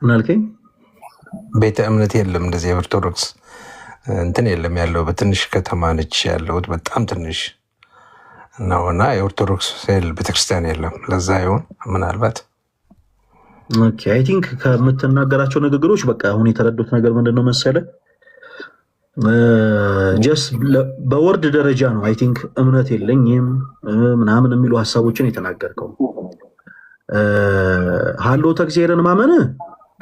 ምን አልከኝ? ቤተ እምነት የለም እንደዚህ የኦርቶዶክስ እንትን የለም። ያለው በትንሽ ከተማ ነች ያለሁት፣ በጣም ትንሽ ነው እና የኦርቶዶክስ ቤተክርስቲያን የለም። ለዛ ይሆን ምናልባት። ኦኬ አይ ቲንክ ከምትናገራቸው ንግግሮች በቃ አሁን የተረዱት ነገር ምንድነው መሰለህ ጀስት በወርድ ደረጃ ነው አይ ቲንክ እምነት የለኝም ምናምን የሚሉ ሀሳቦችን የተናገርከው። ሀሎተ እግዚአብሔርን ማመን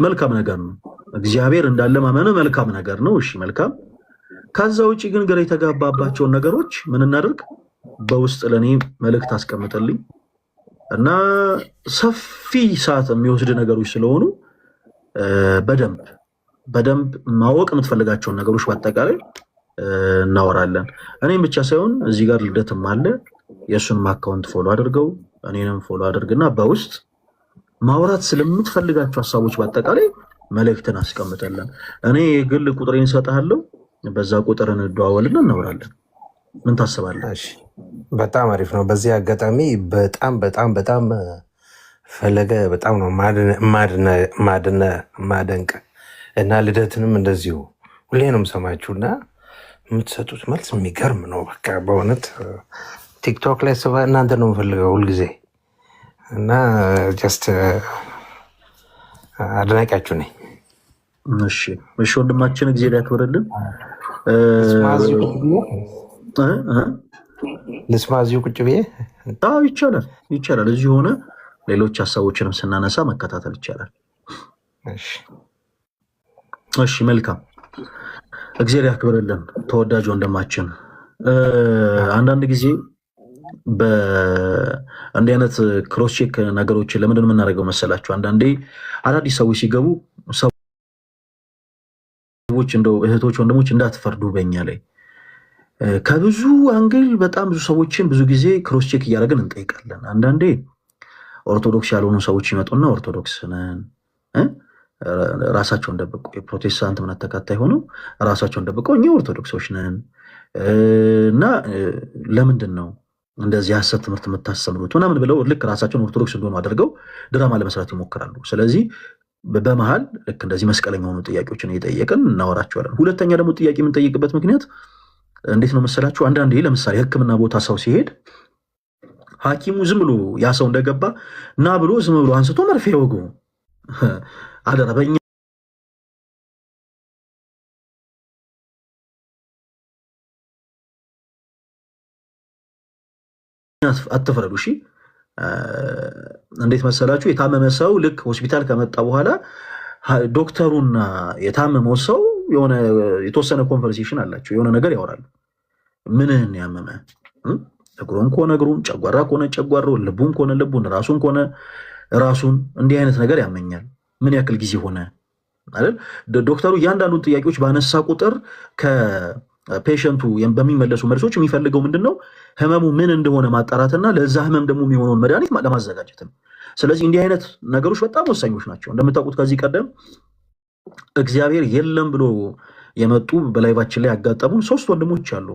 መልካም ነገር ነው። እግዚአብሔር እንዳለ ማመን መልካም ነገር ነው። እሺ መልካም። ከዛ ውጪ ግን ግራ የተጋባባቸውን ነገሮች ምን እናድርግ? በውስጥ ለኔ መልእክት አስቀምጥልኝ እና ሰፊ ሰዓት የሚወስድ ነገሮች ስለሆኑ በደንብ ማወቅ የምትፈልጋቸውን ነገሮች በአጠቃላይ እናወራለን። እኔም ብቻ ሳይሆን እዚህ ጋር ልደትም አለ። የእሱንም አካውንት ፎሎ አድርገው እኔንም ፎሎ አድርግና በውስጥ ማውራት ስለምትፈልጋቸው ሀሳቦች በአጠቃላይ መልእክትን አስቀምጠለን። እኔ የግል ቁጥሬን እሰጥሃለሁ፣ በዛ ቁጥር እንደዋወልና እናወራለን። ምን ታስባለህ? በጣም አሪፍ ነው። በዚህ አጋጣሚ በጣም ፈለገ በጣም ነው ማደንቅ እና ልደትንም እንደዚሁ ሁሌ ነው የምሰማችሁና የምትሰጡት መልስ የሚገርም ነው። በቃ በእውነት ቲክቶክ ላይ ስባ እናንተ ነው የምፈልገው ሁልጊዜ እና ጀስት አድናቂያችሁ ነኝ። እሺ ወንድማችን ጊዜ ሊያክብርልን ልስማ እዚሁ ቁጭ ብዬ ይቻላል። እዚሁ ሆነ ሌሎች ሀሳቦችንም ስናነሳ መከታተል ይቻላል። እሺ መልካም እግዚአብሔር ያክብርልን ተወዳጅ ወንድማችን። አንዳንድ ጊዜ በእንዲህ አይነት ክሮስ ቼክ ነገሮችን ለምንድን የምናደርገው መሰላችሁ? አንዳንዴ አዳዲስ ሰዎች ሲገቡ ሰዎች እንደው እህቶች ወንድሞች እንዳትፈርዱ በእኛ ላይ ከብዙ አንግል በጣም ብዙ ሰዎችን ብዙ ጊዜ ክሮስ ቼክ እያደረግን እንጠይቃለን። አንዳንዴ ኦርቶዶክስ ያልሆኑ ሰዎች ይመጡና ኦርቶዶክስ ነን ራሳቸውን ደብቆ የፕሮቴስታንት እምነት ተከታይ ሆነው ራሳቸውን ደብቀው እኛ ኦርቶዶክሶች ነን እና ለምንድን ነው እንደዚህ ሐሰት ትምህርት የምታስተምሩት ምናምን ብለው ልክ ራሳቸውን ኦርቶዶክስ እንደሆኑ አድርገው ድራማ ለመስራት ይሞክራሉ። ስለዚህ በመሃል ልክ እንደዚህ መስቀለኛ የሆኑ ጥያቄዎችን እየጠየቅን እናወራቸዋለን። ሁለተኛ ደግሞ ጥያቄ የምንጠይቅበት ምክንያት እንዴት ነው መሰላችሁ? አንዳንዴ ለምሳሌ ሕክምና ቦታ ሰው ሲሄድ ሐኪሙ ዝም ብሎ ያ ሰው እንደገባ እና ብሎ ዝም ብሎ አንስቶ መርፌ ወጉ አደራ በእኛ አትፍረዱ። እሺ እንዴት መሰላችሁ? የታመመ ሰው ልክ ሆስፒታል ከመጣ በኋላ ዶክተሩና የታመመው ሰው የሆነ የተወሰነ ኮንቨርሴሽን አላቸው፣ የሆነ ነገር ያወራሉ። ምንህን ያመመ እግሩን ከሆነ እግሩን፣ ጨጓራ ከሆነ ጨጓራውን፣ ልቡን ከሆነ ልቡን፣ ራሱን ከሆነ ራሱን፣ እንዲህ አይነት ነገር ያመኛል፣ ምን ያክል ጊዜ ሆነ አይደል? ዶክተሩ እያንዳንዱን ጥያቄዎች ባነሳ ቁጥር ከፔሸንቱ በሚመለሱ መልሶች የሚፈልገው ምንድነው ህመሙ ምን እንደሆነ ማጣራትና ለዛ ህመም ደግሞ የሚሆነውን መድኃኒት ለማዘጋጀት ነው። ስለዚህ እንዲህ አይነት ነገሮች በጣም ወሳኞች ናቸው። እንደምታውቁት ከዚህ ቀደም እግዚአብሔር የለም ብሎ የመጡ በላይቫችን ላይ ያጋጠሙን 3 ወንድሞች አሉ።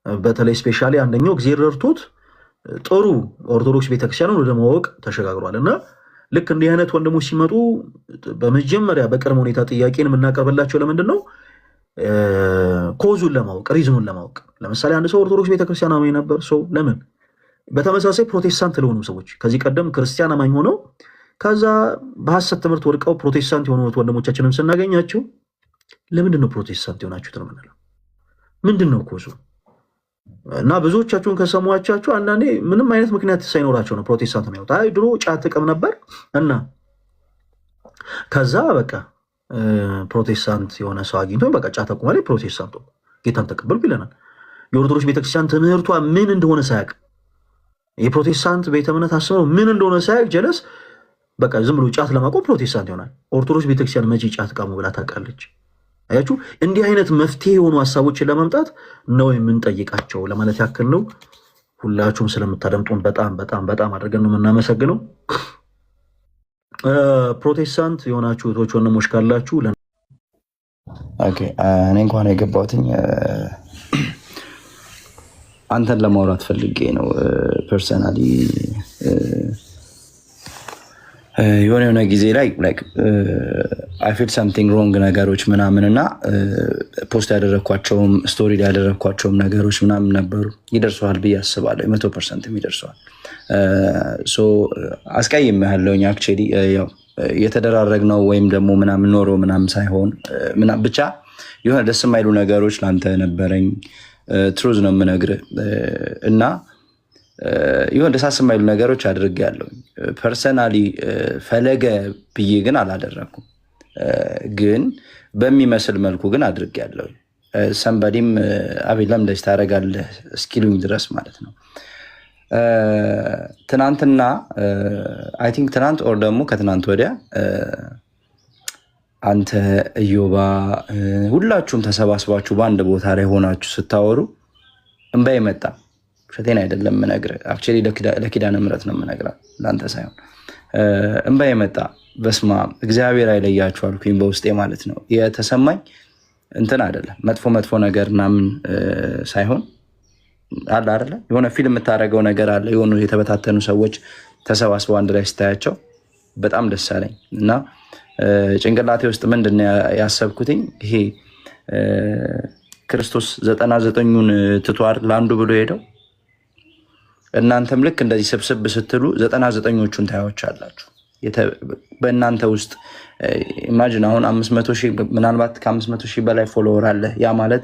በተለይ ስፔሻሊ አንደኛው እግዚአብሔር ረድቶት ጥሩ ኦርቶዶክስ ቤተክርስቲያንን ወደ ማወቅ ተሸጋግሯል እና ልክ እንዲህ አይነት ወንድሞች ሲመጡ በመጀመሪያ በቅድመ ሁኔታ ጥያቄን የምናቀርብላቸው ለምንድን ነው? ኮዙን ለማወቅ ሪዝኑን ለማወቅ። ለምሳሌ አንድ ሰው ኦርቶዶክስ ቤተክርስቲያን አማኝ ነበር፣ ሰው ለምን? በተመሳሳይ ፕሮቴስታንት ለሆኑ ሰዎች ከዚህ ቀደም ክርስቲያን አማኝ ሆነው ከዛ በሐሰት ትምህርት ወድቀው ፕሮቴስታንት የሆኑት ወንድሞቻችንን ስናገኛቸው ለምንድን ነው ፕሮቴስታንት የሆናችሁት ነው የምንለው። ምንድን ነው ኮዙ? እና ብዙዎቻችሁን ከሰሟቻችሁ አንዳንዴ ምንም አይነት ምክንያት ሳይኖራቸው ነው ፕሮቴስታንት የሚሆኑት። አይ ድሮ ጫት ጥቅም ነበር እና ከዛ በቃ ፕሮቴስታንት የሆነ ሰው አግኝቶ በቃ ጫት አቁማ ላይ ፕሮቴስታንት ጌታን ተቀበልኩ ይለናል። የኦርቶዶክስ ቤተክርስቲያን ትምህርቷ ምን እንደሆነ ሳያውቅ የፕሮቴስታንት ቤተ እምነት አስተምሮ ምን እንደሆነ ሳያውቅ ጀለስ በቃ ዝም ብሎ ጫት ለማቆም ፕሮቴስታንት ይሆናል። ኦርቶዶክስ ቤተክርስቲያን መቼ ጫት ቃሙ ብላ ታውቃለች? አያችሁ፣ እንዲህ አይነት መፍትሄ የሆኑ ሀሳቦችን ለማምጣት ነው የምንጠይቃቸው ለማለት ያክል ነው። ሁላችሁም ስለምታደምጡን በጣም በጣም በጣም አድርገን ነው የምናመሰግነው። ፕሮቴስታንት የሆናችሁ እህቶች ወንድሞች ካላችሁ እኔ እንኳን የገባሁትኝ አንተን ለማውራት ፈልጌ ነው። ፐርሰናሊ የሆነ ጊዜ ላይ አይ ፊል ሰምቲንግ ሮንግ ነገሮች ምናምን እና ፖስት ያደረግኳቸውም ስቶሪ ያደረግኳቸውም ነገሮች ምናምን ነበሩ። ይደርሰዋል ብዬ አስባለሁ። 100% ይደርሰዋል። አስቀይም ያለውኝ አክቹዋሊ ያው የተደራረግነው ወይም ደግሞ ምናምን ኖሮ ምናምን ሳይሆን ብቻ የሆነ ደስ የማይሉ ነገሮች ለአንተ ነበረኝ። ትሩዝ ነው የምነግርህ እና ይሆን ደሳስ የማይሉ ነገሮች አድርጌያለሁ። ፐርሰናሊ ፈለገ ብዬ ግን አላደረኩም፣ ግን በሚመስል መልኩ ግን አድርጌያለሁ። ሰንበዲም አቤት ለምን እንደዚህ ታደርጋለህ እስኪሉኝ ድረስ ማለት ነው። ትናንትና አይ ቲንክ ትናንት ኦር ደግሞ ከትናንት ወዲያ አንተ እዮባ ሁላችሁም ተሰባስባችሁ በአንድ ቦታ ላይ ሆናችሁ ስታወሩ እንባዬ መጣ። ሸቴን አይደለም የምነግርህ፣ አክቹዋሊ ለኪዳነ ምሕረት ነው የምነግርህ ለአንተ ሳይሆን። እንባዬ መጣ። በስመ አብ እግዚአብሔር አይለያችሁ አልኩኝ በውስጤ ማለት ነው። የተሰማኝ እንትን አይደለም መጥፎ ነገር ምናምን ሳይሆን አለ አይደለ የሆነ ፊልም የምታደርገው ነገር አለ። የሆኑ የተበታተኑ ሰዎች ተሰባስበው አንድ ላይ ስታያቸው በጣም ደስ አለኝ እና ጭንቅላቴ ውስጥ ምንድን ነው ያሰብኩትኝ ይሄ ክርስቶስ 99ን ትቷር ለአንዱ ብሎ ሄደው እናንተም ልክ እንደዚህ ስብስብ ስትሉ 99ኞቹን ታያዎቻላችሁ። በእናንተ ውስጥ ኢማጂን አሁን 500 ሺህ ምናልባት ከ500 ሺህ በላይ ፎሎወር አለ። ያ ማለት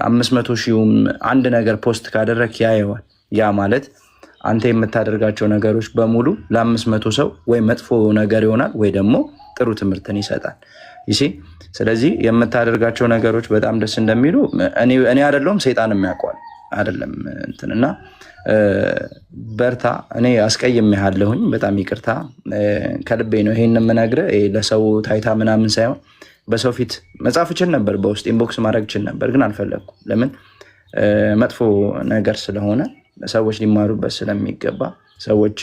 500 ሺህም አንድ ነገር ፖስት ካደረክ ያየዋል። ያ ማለት አንተ የምታደርጋቸው ነገሮች በሙሉ ለ500 ሰው ወይ መጥፎ ነገር ይሆናል ወይ ደግሞ ጥሩ ትምህርትን ይሰጣል። ይሲ ስለዚህ የምታደርጋቸው ነገሮች በጣም ደስ እንደሚሉ እኔ አይደለሁም ሰይጣንም ያውቀዋል አይደለም እንትንና በርታ። እኔ አስቀይሜሃለሁኝ በጣም ይቅርታ ከልቤ ነው ይሄን የምነግርህ። ለሰው ታይታ ምናምን ሳይሆን በሰው ፊት መጻፍ እችል ነበር፣ በውስጥ ኢንቦክስ ማድረግ እችል ነበር፣ ግን አልፈለግኩም። ለምን መጥፎ ነገር ስለሆነ ሰዎች ሊማሩበት ስለሚገባ ሰዎች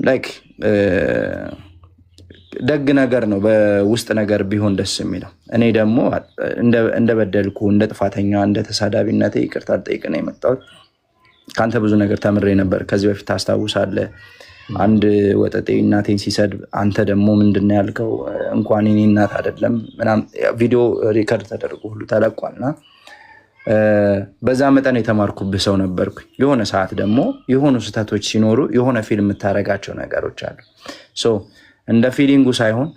ላይክ ደግ ነገር ነው በውስጥ ነገር ቢሆን ደስ የሚለው። እኔ ደግሞ እንደበደልኩ እንደ ጥፋተኛ እንደ ተሳዳቢነቴ ይቅርታ ልጠይቅ ነው የመጣሁት። ከአንተ ብዙ ነገር ተምሬ ነበር። ከዚህ በፊት ታስታውሳለህ፣ አንድ ወጠጤ እናቴን ሲሰድብ አንተ ደግሞ ምንድን ነው ያልከው? እንኳን እኔ እናት አይደለም ምናምን ቪዲዮ ሪከርድ ተደርጎ ሁሉ ተለቋልና በዛ መጠን የተማርኩብህ ሰው ነበርኩ። የሆነ ሰዓት ደግሞ የሆኑ ስህተቶች ሲኖሩ የሆነ ፊልም የምታደርጋቸው ነገሮች አሉ። እንደ ፊሊንጉ ሳይሆን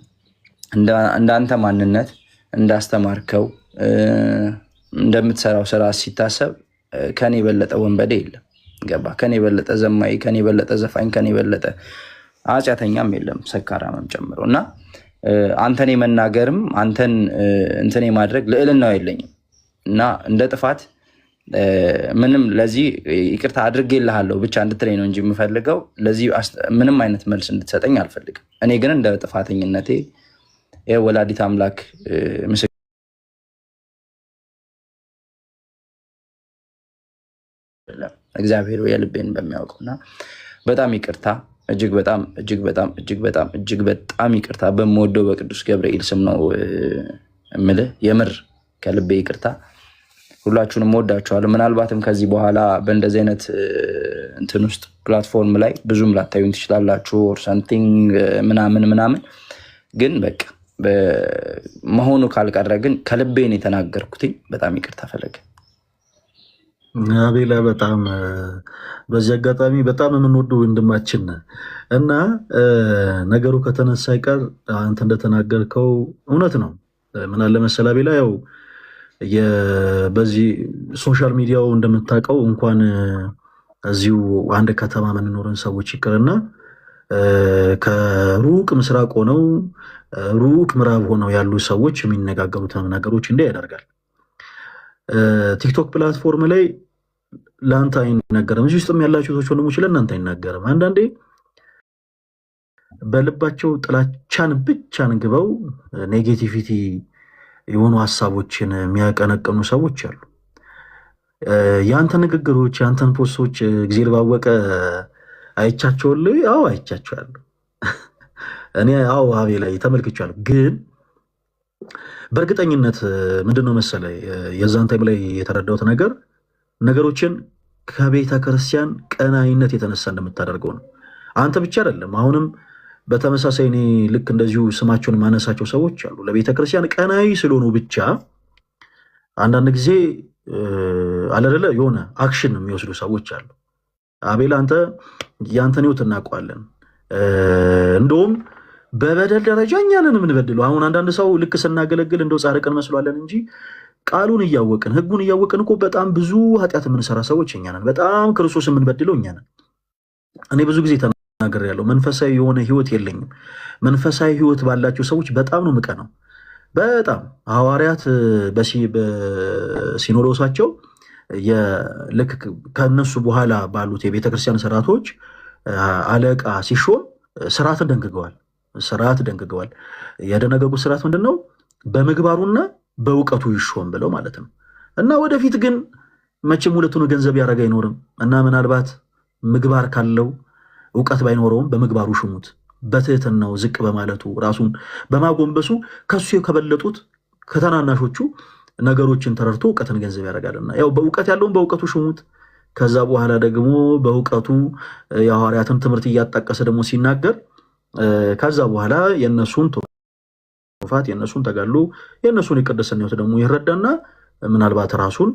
እንዳንተ ማንነት እንዳስተማርከው እንደምትሰራው ስራ ሲታሰብ ከኔ የበለጠ ወንበዴ የለም። ገባ? ከኔ የበለጠ ዘማይ፣ ከኔ የበለጠ ዘፋኝ፣ ከኔ የበለጠ ኃጢአተኛም የለም ሰካራምም ጨምሮ እና አንተን የመናገርም አንተን እንትን የማድረግ ልዕልናው የለኝም እና እንደ ጥፋት ምንም ለዚህ ይቅርታ አድርጌልሃለሁ ብቻ እንድትለኝ ነው እንጂ የምፈልገው ለዚህ ምንም አይነት መልስ እንድትሰጠኝ አልፈልግም። እኔ ግን እንደ ጥፋተኝነቴ ወላዲት አምላክ እግዚአብሔር የልቤን በሚያውቀውና በጣም ይቅርታ፣ እጅግ በጣም እጅግ በጣም እጅግ በጣም እጅግ በጣም ይቅርታ። በምወደው በቅዱስ ገብርኤል ስም ነው እምልህ፣ የምር ከልቤ ይቅርታ። ሁላችሁንም ወዳችኋለሁ። ምናልባትም ከዚህ በኋላ በእንደዚህ አይነት እንትን ውስጥ ፕላትፎርም ላይ ብዙም ላታዩን ትችላላችሁ ኦር ሰምቲንግ ምናምን ግን በቃ መሆኑ ካልቀረ ግን ከልቤን የተናገርኩትኝ በጣም ይቅርታ ፈለገ። አቤላ በጣም በዚህ አጋጣሚ በጣም የምንወደው ወንድማችን እና ነገሩ ከተነሳ ይቀር አንተ እንደተናገርከው እውነት ነው። ምን አለ መሰለህ አቤላ፣ ያው በዚህ ሶሻል ሚዲያው እንደምታውቀው እንኳን እዚሁ አንድ ከተማ የምንኖርን ሰዎች ይቅርና ከሩቅ ምስራቅ ሆነው ሩቅ ምዕራብ ሆነው ያሉ ሰዎች የሚነጋገሩትን ነገሮች እንዲህ ያደርጋል። ቲክቶክ ፕላትፎርም ላይ ለአንተ አይናገርም፣ እዚህ ውስጥም ያላችሁ ሰዎች ወንድሞች ለእናንተ አይናገርም። አንዳንዴ በልባቸው ጥላቻን ብቻ ንግበው ኔጌቲቪቲ የሆኑ ሀሳቦችን የሚያቀነቅኑ ሰዎች አሉ። የአንተ ንግግሮች የአንተን ፖስቶች እግዚአብሔር ባወቀ አይቻቸዋለሁ። አዎ አይቻቸዋለሁ። እኔ አዎ አቤ ላይ ተመልክቻለሁ። ግን በእርግጠኝነት ምንድነው መሰለ የዛን ታይም ላይ የተረዳሁት ነገሮችን ከቤተ ክርስቲያን ቀናይነት የተነሳ እንደምታደርገው ነው። አንተ ብቻ አይደለም። አሁንም በተመሳሳይ እኔ ልክ እንደዚሁ ስማቸውን ማነሳቸው ሰዎች አሉ። ለቤተ ክርስቲያን ቀናይ ስለሆኑ ብቻ አንዳንድ ጊዜ አለደለ የሆነ አክሽን የሚወስዱ ሰዎች አሉ። አቤል አንተ ያንተን ህይወት እናውቀዋለን። እንደውም በበደል ደረጃ እኛንን የምንበድለው አሁን አንዳንድ ሰው ልክ ስናገለግል እንደው ጻድቅን መስሏለን እንጂ ቃሉን እያወቅን ህጉን እያወቅን እኮ በጣም ብዙ ኃጢአት የምንሰራ ሰዎች እኛንን፣ በጣም ክርስቶስ የምንበድለው እኛንን። እኔ ብዙ ጊዜ ተናገር ያለው መንፈሳዊ የሆነ ህይወት የለኝም። መንፈሳዊ ህይወት ባላቸው ሰዎች በጣም ነው ምቀነው። በጣም ሐዋርያት በሲኖዶሳቸው ልክ ከነሱ በኋላ ባሉት የቤተክርስቲያን ስርዓቶች አለቃ ሲሾም ስርዓትን ደንግገዋል። ያደነገጉት ስርዓት ምንድነው? በምግባሩና በእውቀቱ ይሾም ብለው ማለት ነው። እና ወደፊት ግን መቼም ሁለቱን ገንዘብ ያደረገ አይኖርም እና ምናልባት ምግባር ካለው እውቀት ባይኖረውም በምግባሩ ሽሙት። በትህትናው ዝቅ በማለቱ ራሱን በማጎንበሱ ከሱ ከበለጡት ከተናናሾቹ ነገሮችን ተረድቶ እውቀትን ገንዘብ ያደርጋልና ያው በእውቀት ያለውን በእውቀቱ ሽሙት፣ ከዛ በኋላ ደግሞ በእውቀቱ የሐዋርያትን ትምህርት እያጣቀሰ ደግሞ ሲናገር ከዛ በኋላ የነሱን ፋት የነሱን ተጋድሎ የነሱን የቅድስና ሕይወት ደግሞ ይረዳና ምናልባት ራሱን